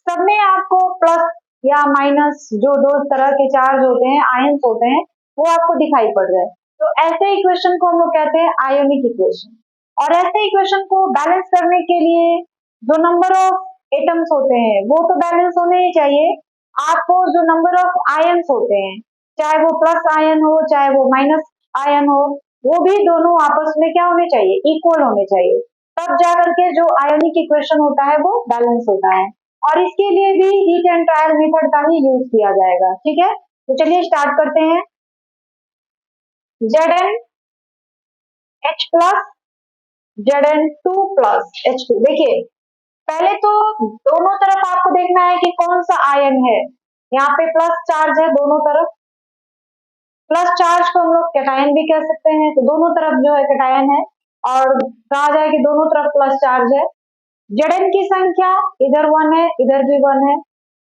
सब में आपको प्लस या माइनस जो दो तरह के चार्ज होते हैं, आयन्स होते हैं, वो आपको दिखाई पड़ रहे हैं। तो ऐसे इक्वेशन को हम लोग कहते हैं आयोनिक इक्वेशन। और ऐसे इक्वेशन को बैलेंस करने के लिए जो नंबर ऑफ एटम्स होते हैं वो तो बैलेंस होने ही चाहिए। आपको जो नंबर ऑफ आयन्स होते हैं, चाहे वो प्लस आयन हो चाहे वो माइनस आयन हो, वो भी दोनों आपस में क्या होने चाहिए, इक्वल होने चाहिए, तब जाकर के जो आयोनिक इक्वेशन होता है वो बैलेंस होता है। और इसके लिए भी हीट एंड ट्रायल मेथड का ही यूज किया जाएगा। ठीक है, तो चलिए स्टार्ट करते हैं। ZnH+, Zn2+H2। देखिए पहले तो दोनों तरफ आपको देखना है कि कौन सा आयन है। यहाँ पे प्लस चार्ज है दोनों तरफ, प्लस चार्ज को हम लोग कैटायन भी कह सकते हैं, तो दोनों तरफ जो है कैटायन है, और कहा जाए कि दोनों तरफ प्लस चार्ज है। Zn की संख्या इधर 1 है, इधर भी 1 है।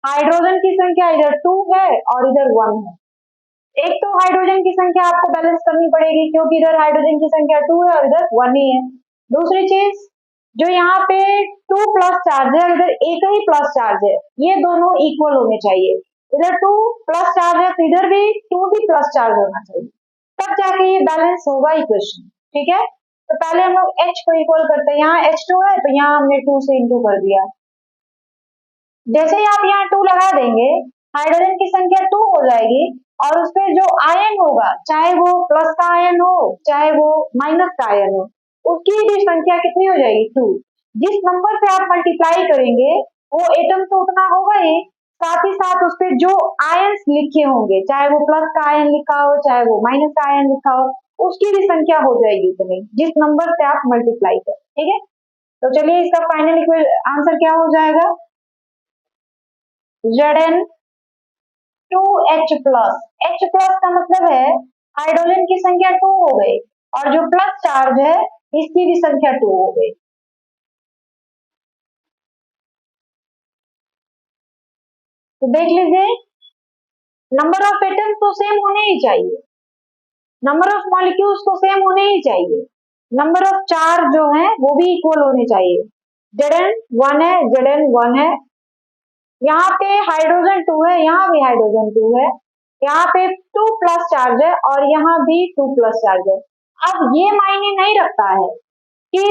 हाइड्रोजन की संख्या इधर 2 है और इधर 1 है। एक तो हाइड्रोजन की संख्या आपको बैलेंस करनी पड़ेगी क्योंकि इधर हाइड्रोजन की संख्या 2 है और इधर 1 ही है। दूसरी चीज, जो यहाँ पे 2 प्लस चार्ज है और इधर एक ही प्लस चार्ज है, ये दोनों इक्वल होने चाहिए। इधर 2 प्लस चार्ज है तो इधर भी 2 ही प्लस चार्ज होना चाहिए, तब जाके ये बैलेंस होगा इक्वेशन। ठीक है, तो पहले हम लोग H को इक्वल करते हैं। यहाँ H2 है तो यहाँ हमने 2 से इंटू कर दिया। जैसे ही आप यहाँ 2 लगा देंगे, हाइड्रोजन की संख्या 2 हो जाएगी, और उसपे जो आयन होगा, चाहे वो प्लस का आयन हो चाहे वो माइनस का आयन हो, उसकी भी संख्या कितनी हो जाएगी, 2। जिस नंबर से आप मल्टीप्लाई करेंगे वो एटम तो उतना होगा ही, साथ ही साथ उसपे जो आयन्स लिखे होंगे, चाहे वो प्लस का आयन लिखा हो चाहे वो माइनस का आयन लिखा हो, उसकी भी संख्या हो जाएगी उतनी, जिस नंबर से आप मल्टीप्लाई करें। ठीक है, तो चलिए इसका फाइनल आंसर क्या हो जाएगा, Zn2H+। H+ का मतलब है हाइड्रोजन की संख्या 2 हो गई और जो प्लस चार्ज है इसकी भी संख्या 2 हो गई। तो देख लीजिए, नंबर ऑफ एटम्स तो सेम होने ही चाहिए, नंबर ऑफ मॉलिक्यूल्स तो सेम होने ही चाहिए, नंबर ऑफ चार्ज जो है वो भी इक्वल होने चाहिए। Zn 1 है, Zn 1 है, यहाँ पे हाइड्रोजन 2 है, यहाँ भी हाइड्रोजन 2 है, यहाँ पे 2 प्लस चार्ज है और यहाँ भी 2 प्लस चार्ज है। अब ये मायने नहीं रखता है कि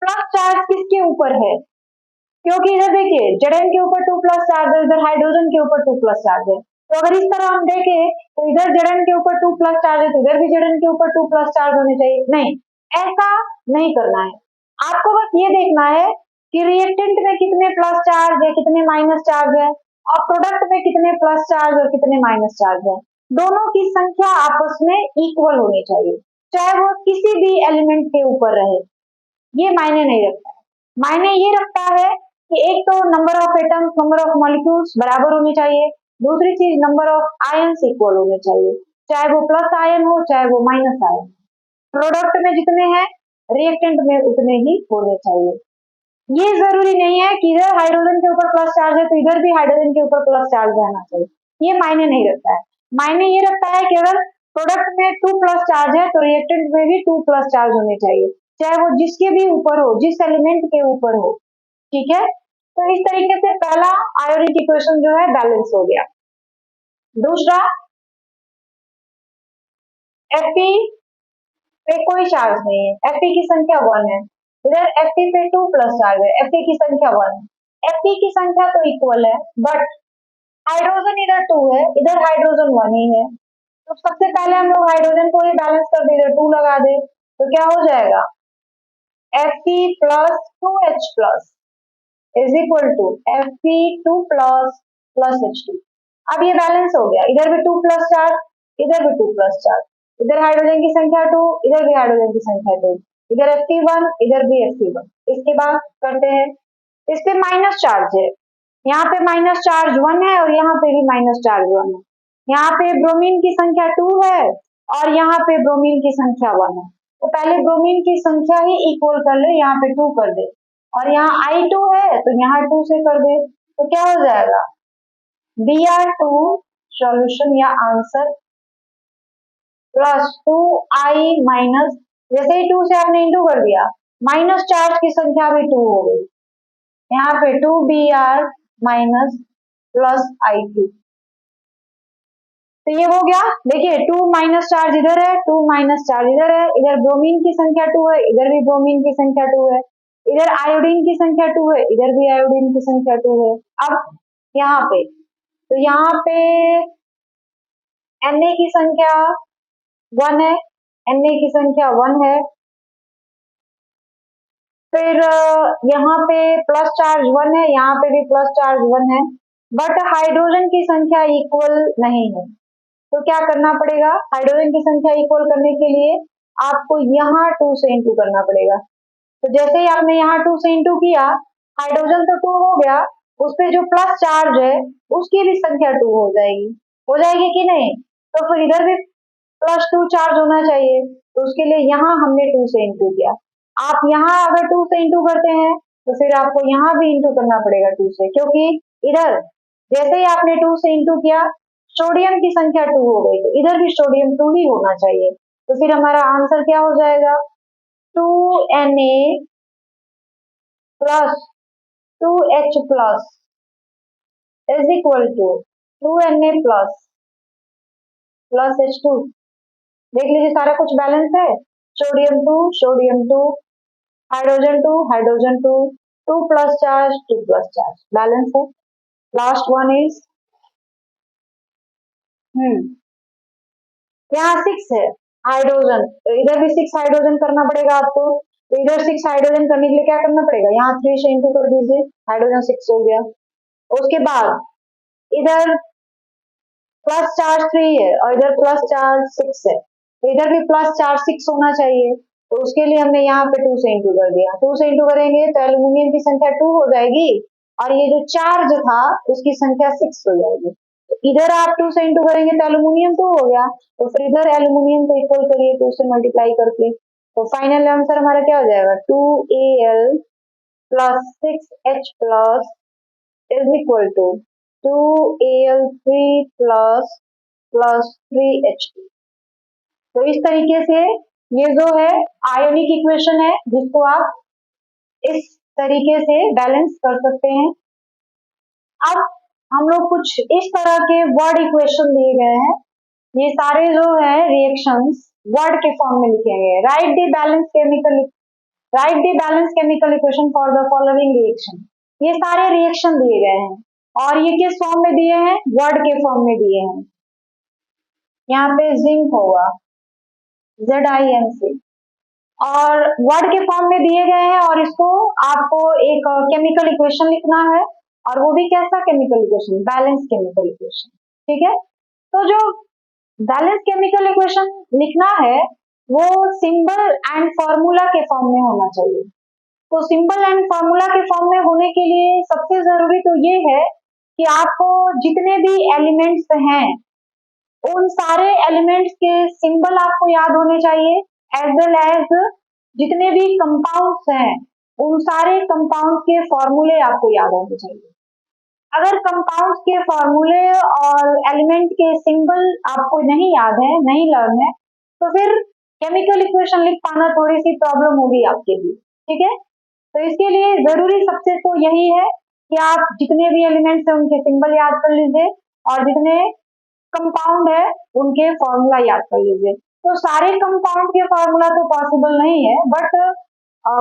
प्लस चार्ज किसके ऊपर है, क्योंकि इधर देखिए Zn के ऊपर 2 प्लस चार्ज है, इधर हाइड्रोजन के ऊपर 2 प्लस चार्ज है। तो अगर इस तरह हम देखें तो इधर Zn के ऊपर 2 प्लस चार्ज है तो इधर भी Zn के ऊपर 2 प्लस चार्ज होने चाहिए। नहीं, ऐसा नहीं करना है। आपको बस ये देखना है कि रिएक्टेंट में कितने प्लस चार्ज है, कितने माइनस चार्ज है, और प्रोडक्ट में कितने प्लस चार्ज और कितने माइनस चार्ज है। दोनों की संख्या आपस में इक्वल होनी चाहिए, चाहे वो किसी भी एलिमेंट के ऊपर रहे। ये मायने नहीं रखता है। मायने ये रखता है कि एक तो number of atoms, number of molecules बराबर होने चाहिए, दूसरी चीज नंबर ऑफ आयन्स इक्वल होने चाहिए, चाहे वो प्लस आयन हो चाहे वो माइनस आयन। प्रोडक्ट में जितने हैं रिएक्टेंट में उतने ही होने चाहिए। ये जरूरी नहीं है कि इधर हाइड्रोजन के ऊपर प्लस चार्ज है तो इधर भी हाइड्रोजन के ऊपर प्लस चार्ज रहना चाहिए। ये मायने नहीं रखता है। मायने ये रखता है कि अगर प्रोडक्ट में 2 प्लस चार्ज है तो रिएक्टेंट में भी 2 प्लस चार्ज होने चाहिए, चाहे वो जिसके भी ऊपर हो, जिस एलिमेंट के ऊपर हो। ठीक है, तो इस तरीके से पहला आयोनिक इक्वेशन जो है बैलेंस हो गया। दूसरा, Fe पे कोई चार्ज नहीं है, Fe की संख्या 1 है, इधर Fe पे 2 प्लस चार्ज है, Fe की संख्या 1 है। Fe की संख्या तो इक्वल है, बट हाइड्रोजन इधर 2 है, इधर हाइड्रोजन 1 ही है। तो सबसे पहले हम लोग हाइड्रोजन को ही बैलेंस कर दे, इधर 2 लगा दे, तो क्या हो जाएगा, Fe plus 2H plus is equal to Fe2 plus plus H2। अब ये बैलेंस हो गया, इधर भी 2 प्लस चार्ज, इधर भी 2 प्लस चार्ज, इधर हाइड्रोजन की संख्या 2, इधर भी हाइड्रोजन की संख्या 2, इधर Fe1 इधर भी Fe1। इसके बाद करते हैं, इस पे माइनस चार्ज है, यहाँ पे माइनस चार्ज 1 है और यहाँ पे भी माइनस चार्ज 1 है। यहाँ पे ब्रोमीन की संख्या 2 है और यहाँ पे ब्रोमीन की संख्या 1 है। तो पहले ब्रोमीन की संख्या ही इक्वल कर ले, यहाँ पे 2 कर दे, और यहाँ I2 है तो यहाँ 2 से कर दे, तो क्या हो जाएगा, Br2 सॉल्यूशन या आंसर प्लस 2I माइनस, जैसे ही 2 से आपने इंटू कर दिया, माइनस चार्ज की संख्या भी 2 हो गई, यहाँ पे 2Br माइनस प्लस I2। तो ये हो गया, देखिए 2 माइनस चार्ज इधर है, 2 माइनस चार्ज इधर है, इधर ब्रोमीन की संख्या 2 है, इधर भी ब्रोमीन की संख्या 2 है, इधर आयोडीन की संख्या 2 है, इधर भी आयोडीन की संख्या 2 है। अब यहाँ पे, तो यहाँ पे Na की संख्या 1 है, Na की संख्या 1 है, फिर यहाँ पे प्लस चार्ज 1 है, यहाँ पे भी प्लस चार्ज 1 है, बट हाइड्रोजन की संख्या इक्वल नहीं है। तो क्या करना पड़ेगा, हाइड्रोजन की संख्या इक्वल करने के लिए आपको यहाँ 2 से इंटू करना पड़ेगा। तो जैसे ही आपने यहाँ 2 से इंटू किया, हाइड्रोजन तो 2 हो गया, उस पे जो प्लस चार्ज है उसकी भी संख्या 2 हो जाएगी कि नहीं, तो फिर इधर भी प्लस 2 चार्ज होना चाहिए, तो उसके लिए यहाँ हमने 2 से इंटू किया। आप यहाँ अगर 2 से इंटू करते हैं तो फिर आपको यहाँ भी इंटू करना पड़ेगा 2 से, क्योंकि इधर जैसे ही आपने 2 से इंटू किया सोडियम की संख्या 2 हो गई, तो इधर भी सोडियम 2 ही होना चाहिए। तो फिर हमारा आंसर क्या हो जाएगा, 2Na plus 2H plus is equal to 2Na plus plus H2। देख लीजिए सारा कुछ बैलेंस है, sodium 2 sodium 2, hydrogen 2 hydrogen 2, 2 plus charge 2 plus charge, balance है। लास्ट वन इज यहाँ 6 है हाइड्रोजन, तो इधर भी 6 हाइड्रोजन करना पड़ेगा आपको। तो इधर 6 हाइड्रोजन करने के लिए क्या करना पड़ेगा, यहाँ 3 से इंटू कर दीजिए, हाइड्रोजन 6 हो गया। उसके बाद इधर प्लस चार्ज 3 है और इधर प्लस चार्ज 6 है, तो इधर भी प्लस चार्ज 6 होना चाहिए, तो उसके लिए हमने यहाँ पे 2 से इंटू कर दिया। 2 से इंटू करेंगे तो एल्यूमिनियम की संख्या 2 हो जाएगी और ये जो चार्ज था उसकी संख्या 6 हो जाएगी। तो इधर आप 2 से इंटू करेंगे तो एल्यूमिनियम 2 हो गया, तो फिर इधर एल्यूमिनियम को इक्वल करिए 2 से मल्टीप्लाई करके, तो फाइनल आंसर हमारा क्या हो जाएगा, 2Al plus 6H plus is equal to 2Al3 plus plus 3H2। तो इस तरीके से ये जो है आयोनिक इक्वेशन है, जिसको आप इस तरीके से बैलेंस कर सकते हैं। अब हम लोग कुछ इस तरह के वर्ड इक्वेशन दिए गए हैं, ये सारे जो है रिएक्शंस वर्ड के फॉर्म में लिखे गए हैं। Right the balance chemical equation for the following reaction. ये सारे रिएक्शन दिए गए हैं और ये किस फॉर्म में दिए हैं, वर्ड के फॉर्म में दिए हैं। यहाँ पे जिंक होगा ZINC और वर्ड के फॉर्म में दिए गए हैं और इसको आपको एक केमिकल इक्वेशन लिखना है और वो भी कैसा chemical equation, balance chemical equation. ठीक है, तो जो बैलेंस केमिकल इक्वेशन लिखना है वो सिंबल एंड फॉर्मूला के फॉर्म में होना चाहिए। तो सिंबल एंड फॉर्मूला के फॉर्म में होने के लिए सबसे जरूरी तो ये है कि आपको जितने भी एलिमेंट्स हैं उन सारे एलिमेंट्स के सिंबल आपको याद होने चाहिए, एज वेल एज जितने भी कंपाउंड्स हैं उन सारे कंपाउंड्स के फॉर्मूले आपको याद होने चाहिए। अगर कंपाउंड्स के फॉर्मूले और एलिमेंट के सिंबल आपको नहीं याद है, नहीं लर्न है, तो फिर केमिकल इक्वेशन लिख पाना थोड़ी सी प्रॉब्लम होगी आपके लिए। ठीक है, तो इसके लिए जरूरी सबसे तो यही है कि आप जितने भी एलिमेंट्स हैं उनके सिंबल याद कर लीजिए और जितने कंपाउंड है उनके फॉर्मूला याद कर लीजिए। तो सारे कंपाउंड के फॉर्मूला तो पॉसिबल नहीं है, बट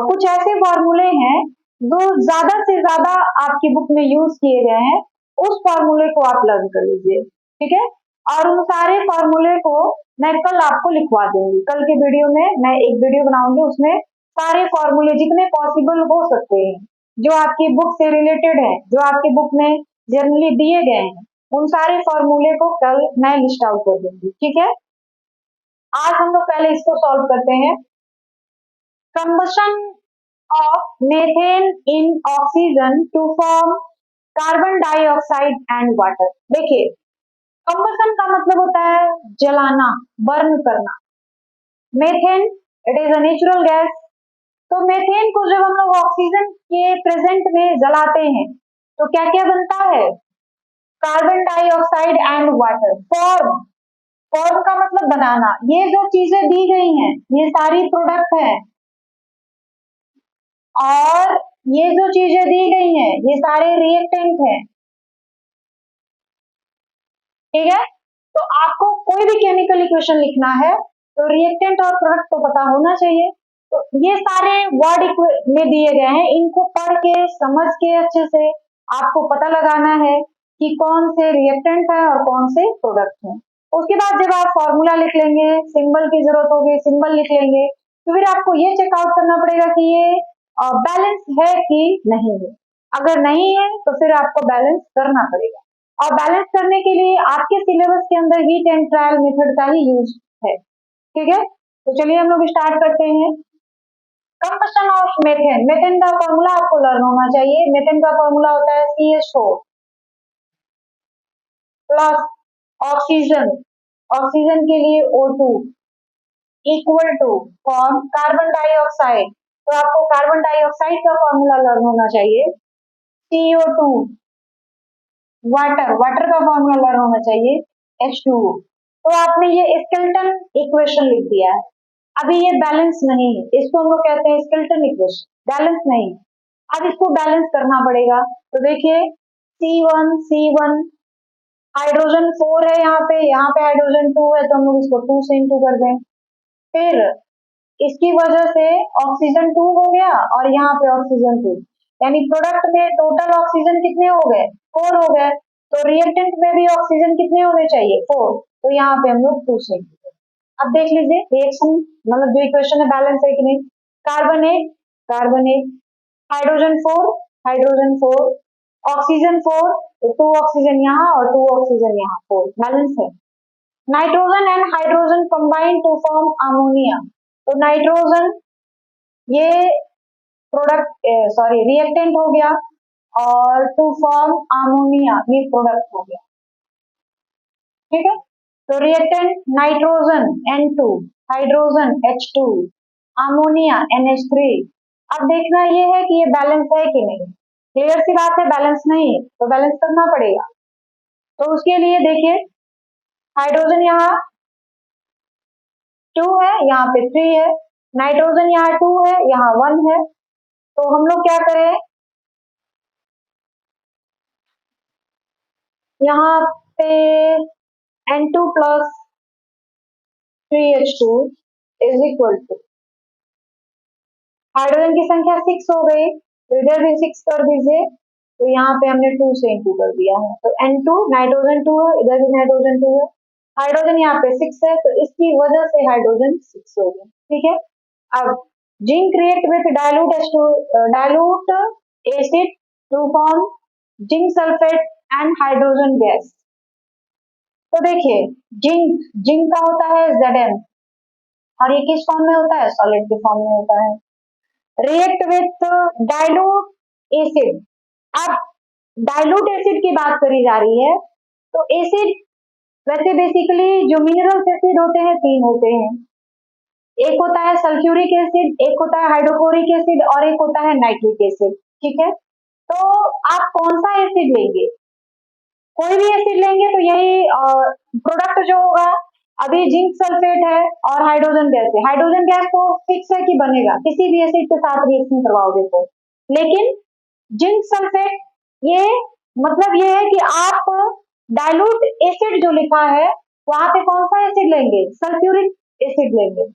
कुछ ऐसे फॉर्मूले हैं जो ज्यादा से ज्यादा आपकी बुक में यूज किए गए हैं, उस फॉर्मूले को आप लर्न कर लीजिए। ठीक है, और उन सारे फॉर्मूले को मैं कल आपको लिखवा दूंगी। कल के वीडियो में मैं एक वीडियो बनाऊंगी, उसमें सारे फॉर्मूले जितने पॉसिबल हो सकते हैं जो आपकी बुक से रिलेटेड है, जो आपकी बुक में जनरली दिए गए हैं, उन सारे फॉर्मूले को कल मैं लिस्ट आउट कर दूंगी। ठीक है, आज हम लोग पहले इसको सॉल्व करते हैं। Combustion of methane in oxygen to form carbon dioxide and water. देखिए, कंबशन का मतलब होता है जलाना, बर्न करना। Methane it is a natural gas. तो मेथेन को जब हम लोग ऑक्सीजन के प्रेजेंट में जलाते हैं तो क्या क्या बनता है, carbon dioxide and water. Form का मतलब बनाना। ये जो चीजें दी गई हैं ये सारी प्रोडक्ट है और ये जो चीजें दी गई हैं ये सारे रिएक्टेंट हैं। ठीक है, तो आपको कोई भी केमिकल इक्वेशन लिखना है तो रिएक्टेंट और प्रोडक्ट तो पता होना चाहिए। तो ये सारे वर्ड में दिए गए हैं, इनको पढ़ के समझ के अच्छे से आपको पता लगाना है कि कौन से रिएक्टेंट है और कौन से प्रोडक्ट है। उसके बाद जब आप फॉर्मूला लिख लेंगे, सिंबल की जरूरत होगी, सिंबल लिख लेंगे, तो फिर आपको ये चेकआउट करना पड़ेगा कि ये बैलेंस है कि नहीं है। अगर नहीं है तो फिर आपको बैलेंस करना पड़ेगा और बैलेंस करने के लिए आपके सिलेबस के अंदर हीट एंड ट्रायल मेथड का ही यूज है। ठीक है, तो चलिए हम लोग स्टार्ट करते हैं। Combustion of methane. मेथेन का फॉर्मूला आपको लर्न होना चाहिए। मेथेन का फॉर्मूला होता है CH4 प्लस ऑक्सीजन, ऑक्सीजन के लिए O2 equal to form carbon dioxide. तो आपको कार्बन डाइऑक्साइड का फॉर्मूला लर्न होना चाहिए CO2, वाटर का फॉर्मूला लर्न होना चाहिए H2O। तो आपने ये स्केलेटन इक्वेशन लिख दिया है। अभी ये बैलेंस नहीं है, इसको हम लोग कहते हैं स्केलेटन इक्वेशन, बैलेंस नहीं। अब इसको बैलेंस करना पड़ेगा। तो देखिए C1 हाइड्रोजन 4 है, यहाँ पे हाइड्रोजन 2 है, तो हम लोग इसको 2 से इंटू कर दें। फिर इसकी वजह से ऑक्सीजन 2 हो गया और यहाँ पे ऑक्सीजन 2, यानी प्रोडक्ट में टोटल ऑक्सीजन कितने हो गए, 4 हो गए। तो रिएक्टेंट में भी ऑक्सीजन कितने होने चाहिए, 4। तो यहाँ पे हम लोग 2 से। अब देख लीजिए रिएक्शन, मतलब जो इक्वेशन है बैलेंस है कि नहीं। कार्बन एक हाइड्रोजन 4 ऑक्सीजन 4, तो 2 ऑक्सीजन यहाँ और 2 ऑक्सीजन यहाँ, 4 बैलेंस है। Nitrogen and hydrogen combine to form ammonia. तो नाइट्रोजन ये प्रोडक्ट रिएक्टेंट हो गया और टू फॉर्म अमोनिया ये प्रोडक्ट हो गया। ठीक है, तो reactant nitrogen N2, hydrogen H2, ammonia NH3। अब देखना ये है कि ये बैलेंस है कि नहीं। क्लियर सी बात है, बैलेंस नहीं है तो बैलेंस करना पड़ेगा। तो उसके लिए देखिए हाइड्रोजन यहाँ 2 है, यहाँ पे 3 है, नाइट्रोजन यहाँ 2 है, यहाँ 1 है। तो हम लोग क्या करें, यहाँ पे N2 plus 3H2 is equal to, hydrogen की संख्या 6 हो गई, तो इधर भी 6 कर दीजिए, तो यहाँ पे हमने 2 से इंटू कर दिया है, तो N2 नाइट्रोजन 2 है, इधर भी नाइट्रोजन 2 है, हाइड्रोजन यहाँ पे 6 है, तो इसकी वजह से हाइड्रोजन 6 हो गया। ठीक है, अब zinc react with dilute acid to form zinc sulphate and hydrogen gas. तो देखिए, जिंक का होता है Zn, और ये किस फॉर्म में होता है, सॉलिड के फॉर्म में होता है। रिएक्ट विथ डाइल्यूट एसिड, अब डाइल्यूट एसिड की बात करी जा रही है, तो एसिड वैसे बेसिकली जो मिनरल्स एसिड होते हैं 3 होते हैं, एक होता है सल्फ्यूरिक एसिड, एक होता है हाइड्रोक्लोरिक एसिड, और एक होता है नाइट्रिक एसिड। ठीक है, तो आप कौन सा एसिड लेंगे, कोई भी एसिड लेंगे तो यही प्रोडक्ट जो होगा, अभी जिंक सल्फेट है और हाइड्रोजन गैस है, हाइड्रोजन गैस तो फिक्स है कि बनेगा किसी भी एसिड के साथ रिएक्शन करवाओगे तो, लेकिन जिंक सल्फेट ये मतलब ये है कि आप डाइल्यूट एसिड जो लिखा है वहां पे कौन सा एसिड लेंगे, सल्फ्यूरिक एसिड लेंगे,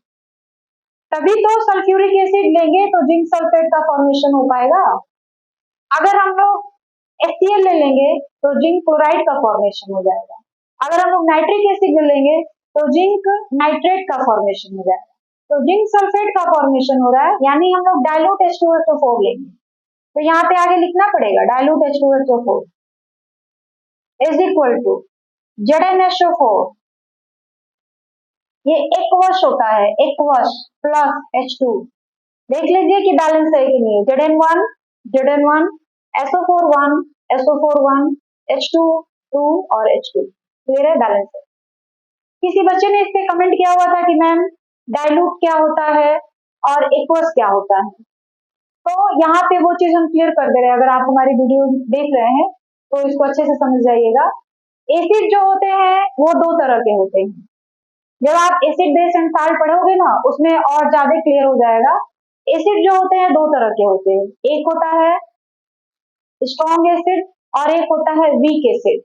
तभी तो सल्फ्यूरिक एसिड लेंगे तो जिंक सल्फेट का फॉर्मेशन हो पाएगा। अगर हम लोग HCl ले लेंगे तो जिंक क्लोराइड का फॉर्मेशन हो जाएगा, अगर हम लोग नाइट्रिक एसिड ले लेंगे तो जिंक नाइट्रेट का फॉर्मेशन हो जाएगा, तो जिंक सल्फेट का फॉर्मेशन हो रहा है, यानी हम लोग डाइल्यूट H2SO4 लेंगे, तो यहाँ पे आगे लिखना पड़ेगा dilute H2SO4 is equal to ZnHO4, ये एक्वश होता है, एक्वश प्लस H2, देख लीजिए कि बैलेंस है कि नहीं, Zn1 SO4 1 SO4 1 H2 2 और H2, क्लियर है, बैलेंस है। किसी बच्चे ने इस पे कमेंट किया हुआ था कि मैम डाइल्यूट क्या होता है और एक्वस क्या होता है, तो यहाँ पे वो चीज हम क्लियर कर दे रहे हैं, अगर आप हमारी वीडियो देख रहे हैं तो इसको अच्छे से समझ जाइएगा। एसिड जो होते हैं वो 2 तरह के होते हैं, जब आप एसिड बेस एंड साल्ट पढ़ोगे ना उसमें और ज्यादा क्लियर हो जाएगा। एसिड जो होते हैं 2 तरह के होते हैं, एक होता है स्ट्रॉन्ग एसिड और एक होता है वीक एसिड।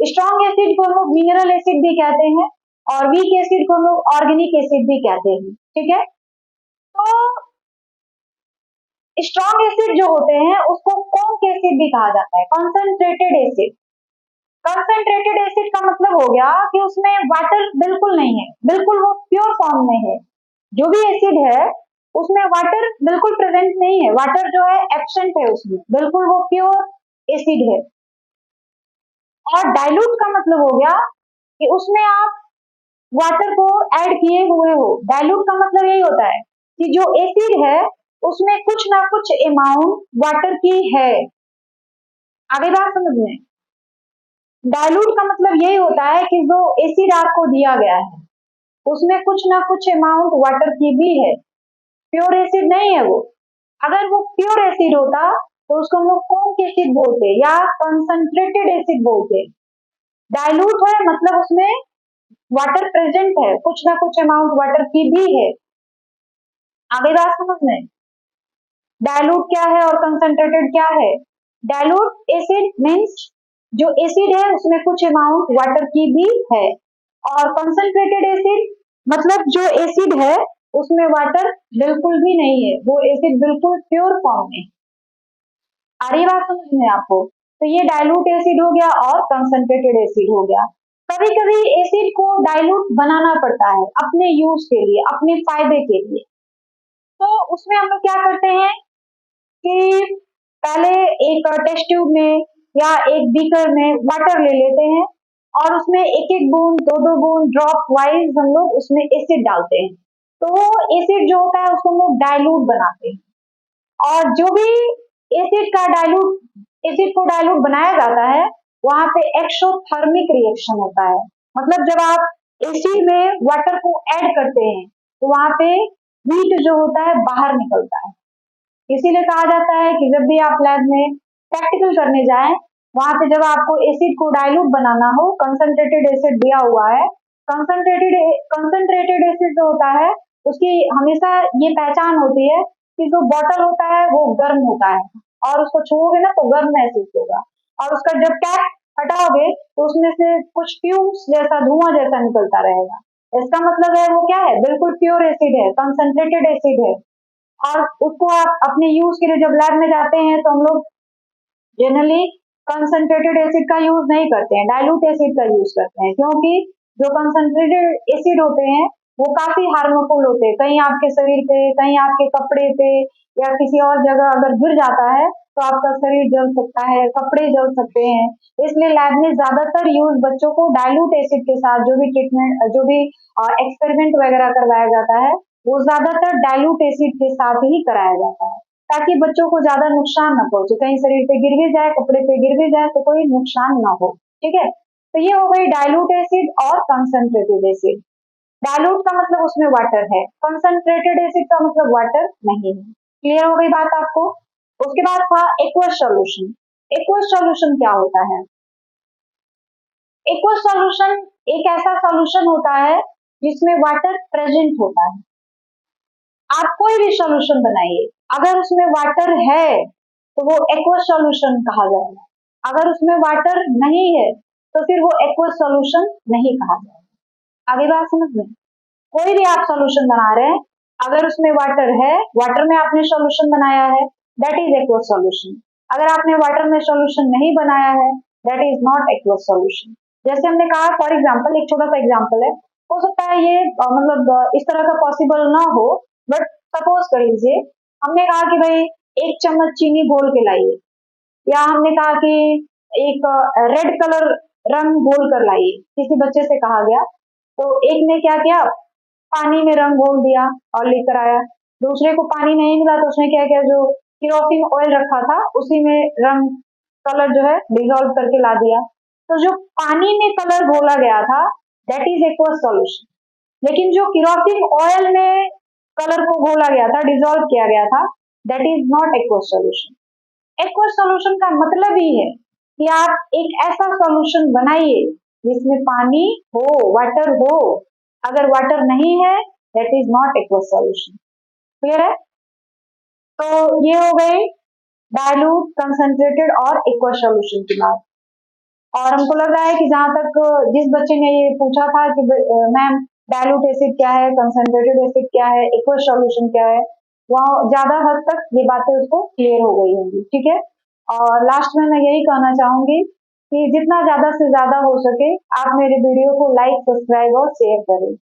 स्ट्रॉन्ग एसिड को हम लोग मिनरल एसिड भी कहते हैं और वीक एसिड को हम लोग ऑर्गेनिक एसिड भी कहते हैं। ठीक है, तो स्ट्रॉन्ग एसिड जो होते हैं उसको कॉन्क एसिड भी कहा जाता है, कंसंट्रेटेड एसिड। कंसंट्रेटेड एसिड का मतलब हो गया कि उसमें वाटर बिल्कुल नहीं है, बिल्कुल वो प्योर फॉर्म में है, जो भी एसिड है उसमें वाटर बिल्कुल प्रेजेंट नहीं है, वाटर जो है एब्सेंट है उसमें, बिल्कुल वो प्योर एसिड है। और डाइल्यूट का मतलब हो गया कि उसमें आप वाटर को ऐड किए हुए हो, डाइल्यूट का मतलब यही होता है कि जो एसिड है उसमें कुछ ना कुछ अमाउंट वाटर की है, आगे बात समझ में। डाइल्यूट का मतलब यही होता है कि जो एसिड आपको दिया गया है उसमें कुछ ना कुछ अमाउंट वाटर की भी है, प्योर एसिड नहीं है वो। अगर वो प्योर एसिड होता तो उसको हम लोग कॉन्क एसिड बोलते या कंसंट्रेटेड एसिड बोलते। डाइल्यूट है मतलब उसमें वाटर प्रेजेंट है, कुछ ना कुछ अमाउंट वाटर की भी है, आगे बात समझ में। डाइल्यूट क्या है और कंसंट्रेटेड क्या है, डाइल्यूट एसिड मींस जो एसिड है उसमें कुछ अमाउंट वाटर की भी है, और कंसंट्रेटेड एसिड मतलब जो एसिड है उसमें वाटर बिल्कुल भी नहीं है, वो एसिड बिल्कुल प्योर फॉर्म में। आ रही बात समझ में आपको, तो ये डाइल्यूट एसिड हो गया और कंसंट्रेटेड एसिड हो गया। कभी कभी एसिड को डाइल्यूट बनाना पड़ता है अपने यूज के लिए, अपने फायदे के लिए, तो उसमें हम लोग क्या करते हैं कि पहले एक टेस्ट ट्यूब में या एक बीकर में वाटर ले लेते हैं और उसमें एक एक बूंद 2-2 बूंद ड्रॉप वाइज हम लोग उसमें एसिड डालते हैं, तो वो एसिड जो होता है उसको हम लोग डाइल्यूट बनाते हैं। और जो भी एसिड को डाइल्यूट बनाया जाता है वहां पे एक्सोथर्मिक रिएक्शन होता है, मतलब जब आप एसिड में वाटर को ऐड करते हैं तो वहां पे हीट जो होता है बाहर निकलता है, इसीलिए कहा जाता है कि जब भी आप लैब में प्रैक्टिकल करने जाएं वहां पे जब आपको एसिड को डाइल्यूट बनाना हो, कंसंट्रेटेड एसिड दिया हुआ है, कंसंट्रेटेड कंसंट्रेटेड एसिड जो होता है उसकी हमेशा ये पहचान होती है कि जो बॉटल होता है वो गर्म होता है और उसको छुओगे ना तो गर्म महसूस होगा, और उसका जब कैप हटाओगे तो उसमें से कुछ फ्यूम्स जैसा धुआं जैसा निकलता रहेगा। इसका मतलब है वो क्या है, बिल्कुल प्योर एसिड है, कंसंट्रेटेड एसिड है। और उसको आप अपने यूज के लिए जब लैब में जाते हैं तो हम लोग जनरली कंसंट्रेटेड एसिड का यूज नहीं करते हैं, डाइल्यूट एसिड का यूज करते हैं, क्योंकि जो कंसंट्रेटेड एसिड होते हैं वो काफी हार्मफुल होते हैं, कहीं आपके शरीर पे, कहीं आपके कपड़े पे या किसी और जगह अगर गिर जाता है तो आपका शरीर जल सकता है, कपड़े जल सकते हैं। इसलिए लैब में ज्यादातर यूज बच्चों को डाइल्यूट एसिड के साथ जो भी ट्रीटमेंट, जो भी एक्सपेरिमेंट वगैरह करवाया जाता है वो ज्यादातर डाइल्यूट एसिड के साथ ही कराया जाता है, ताकि बच्चों को ज्यादा नुकसान ना पहुंचे, कहीं शरीर पे गिर भी जाए, कपड़े पे गिर भी जाए तो कोई नुकसान ना हो। ठीक है, तो ये हो गई डाइल्यूट एसिड और कंसंट्रेटेड एसिड। डाइल्यूट का मतलब उसमें वाटर है, कंसंट्रेटेड एसिड का मतलब वाटर नहीं है। क्लियर हो गई बात आपको? उसके बाद था एक्वस सॉल्यूशन। एक्वस सॉल्यूशन क्या होता है? एक्वस सॉल्यूशन एक ऐसा सॉल्यूशन होता है जिसमें वाटर प्रेजेंट होता है। आप कोई भी सॉल्यूशन बनाइए, अगर उसमें वाटर है तो वो एक्वस सॉल्यूशन कहा जाएगा, अगर उसमें वाटर नहीं है तो फिर वो एक्वस सॉल्यूशन नहीं कहा जाएगा। आगे बात समझ में? कोई भी आप सॉल्यूशन बना रहे हैं, अगर उसमें वाटर है, वाटर में आपने सॉल्यूशन बनाया है, दैट इज एक्वस सॉल्यूशन। अगर आपने वाटर में सॉल्यूशन नहीं बनाया है, that is not aqueous solution. जैसे हमने कहा, फॉर एग्जाम्पल, एक छोटा सा एग्जाम्पल है, हो सकता है ये मतलब इस तरह का पॉसिबल ना हो, बट सपोज कर लीजिए हमने कहा कि भाई एक चम्मच चीनी घोल के लाइए, या हमने कहा कि एक रेड कलर रंग घोल कर लाइए, किसी बच्चे से कहा गया, तो एक ने क्या किया, पानी में रंग घोल दिया और लेकर आया। दूसरे को पानी नहीं मिला तो उसने क्या किया, जो केरोसिन ऑयल रखा था उसी में रंग कलर जो है डिजोल्व करके ला दिया। तो जो पानी में कलर घोला गया था दैट इज एक्वस सॉल्यूशन, लेकिन जो केरोसिन ऑयल में कलर को घोला गया था, डिजोल्व किया गया था, that is not aqueous solution. Aqueous solution का मतलब ही है कि आप एक ऐसा सॉल्यूशन बनाइए जिसमें पानी हो, वाटर हो। अगर वाटर नहीं है that is not aqueous solution. Clear है? तो ये हो गई डाइल्यूट, कंसंट्रेटेड और एक्वस सॉल्यूशन की बात। और हमको लग रहा है कि जहां तक जिस बच्चे ने ये पूछा था कि मैम डाइल्यूट एसिड क्या है, कंसंट्रेटेड एसिड क्या है, एक्वस सॉल्यूशन क्या है, वहाँ ज्यादा हद तक ये बातें उसको क्लियर हो गई होंगी। ठीक है, और लास्ट में मैं यही कहना चाहूंगी कि जितना ज्यादा से ज्यादा हो सके आप मेरे वीडियो को लाइक, सब्सक्राइब और शेयर करें।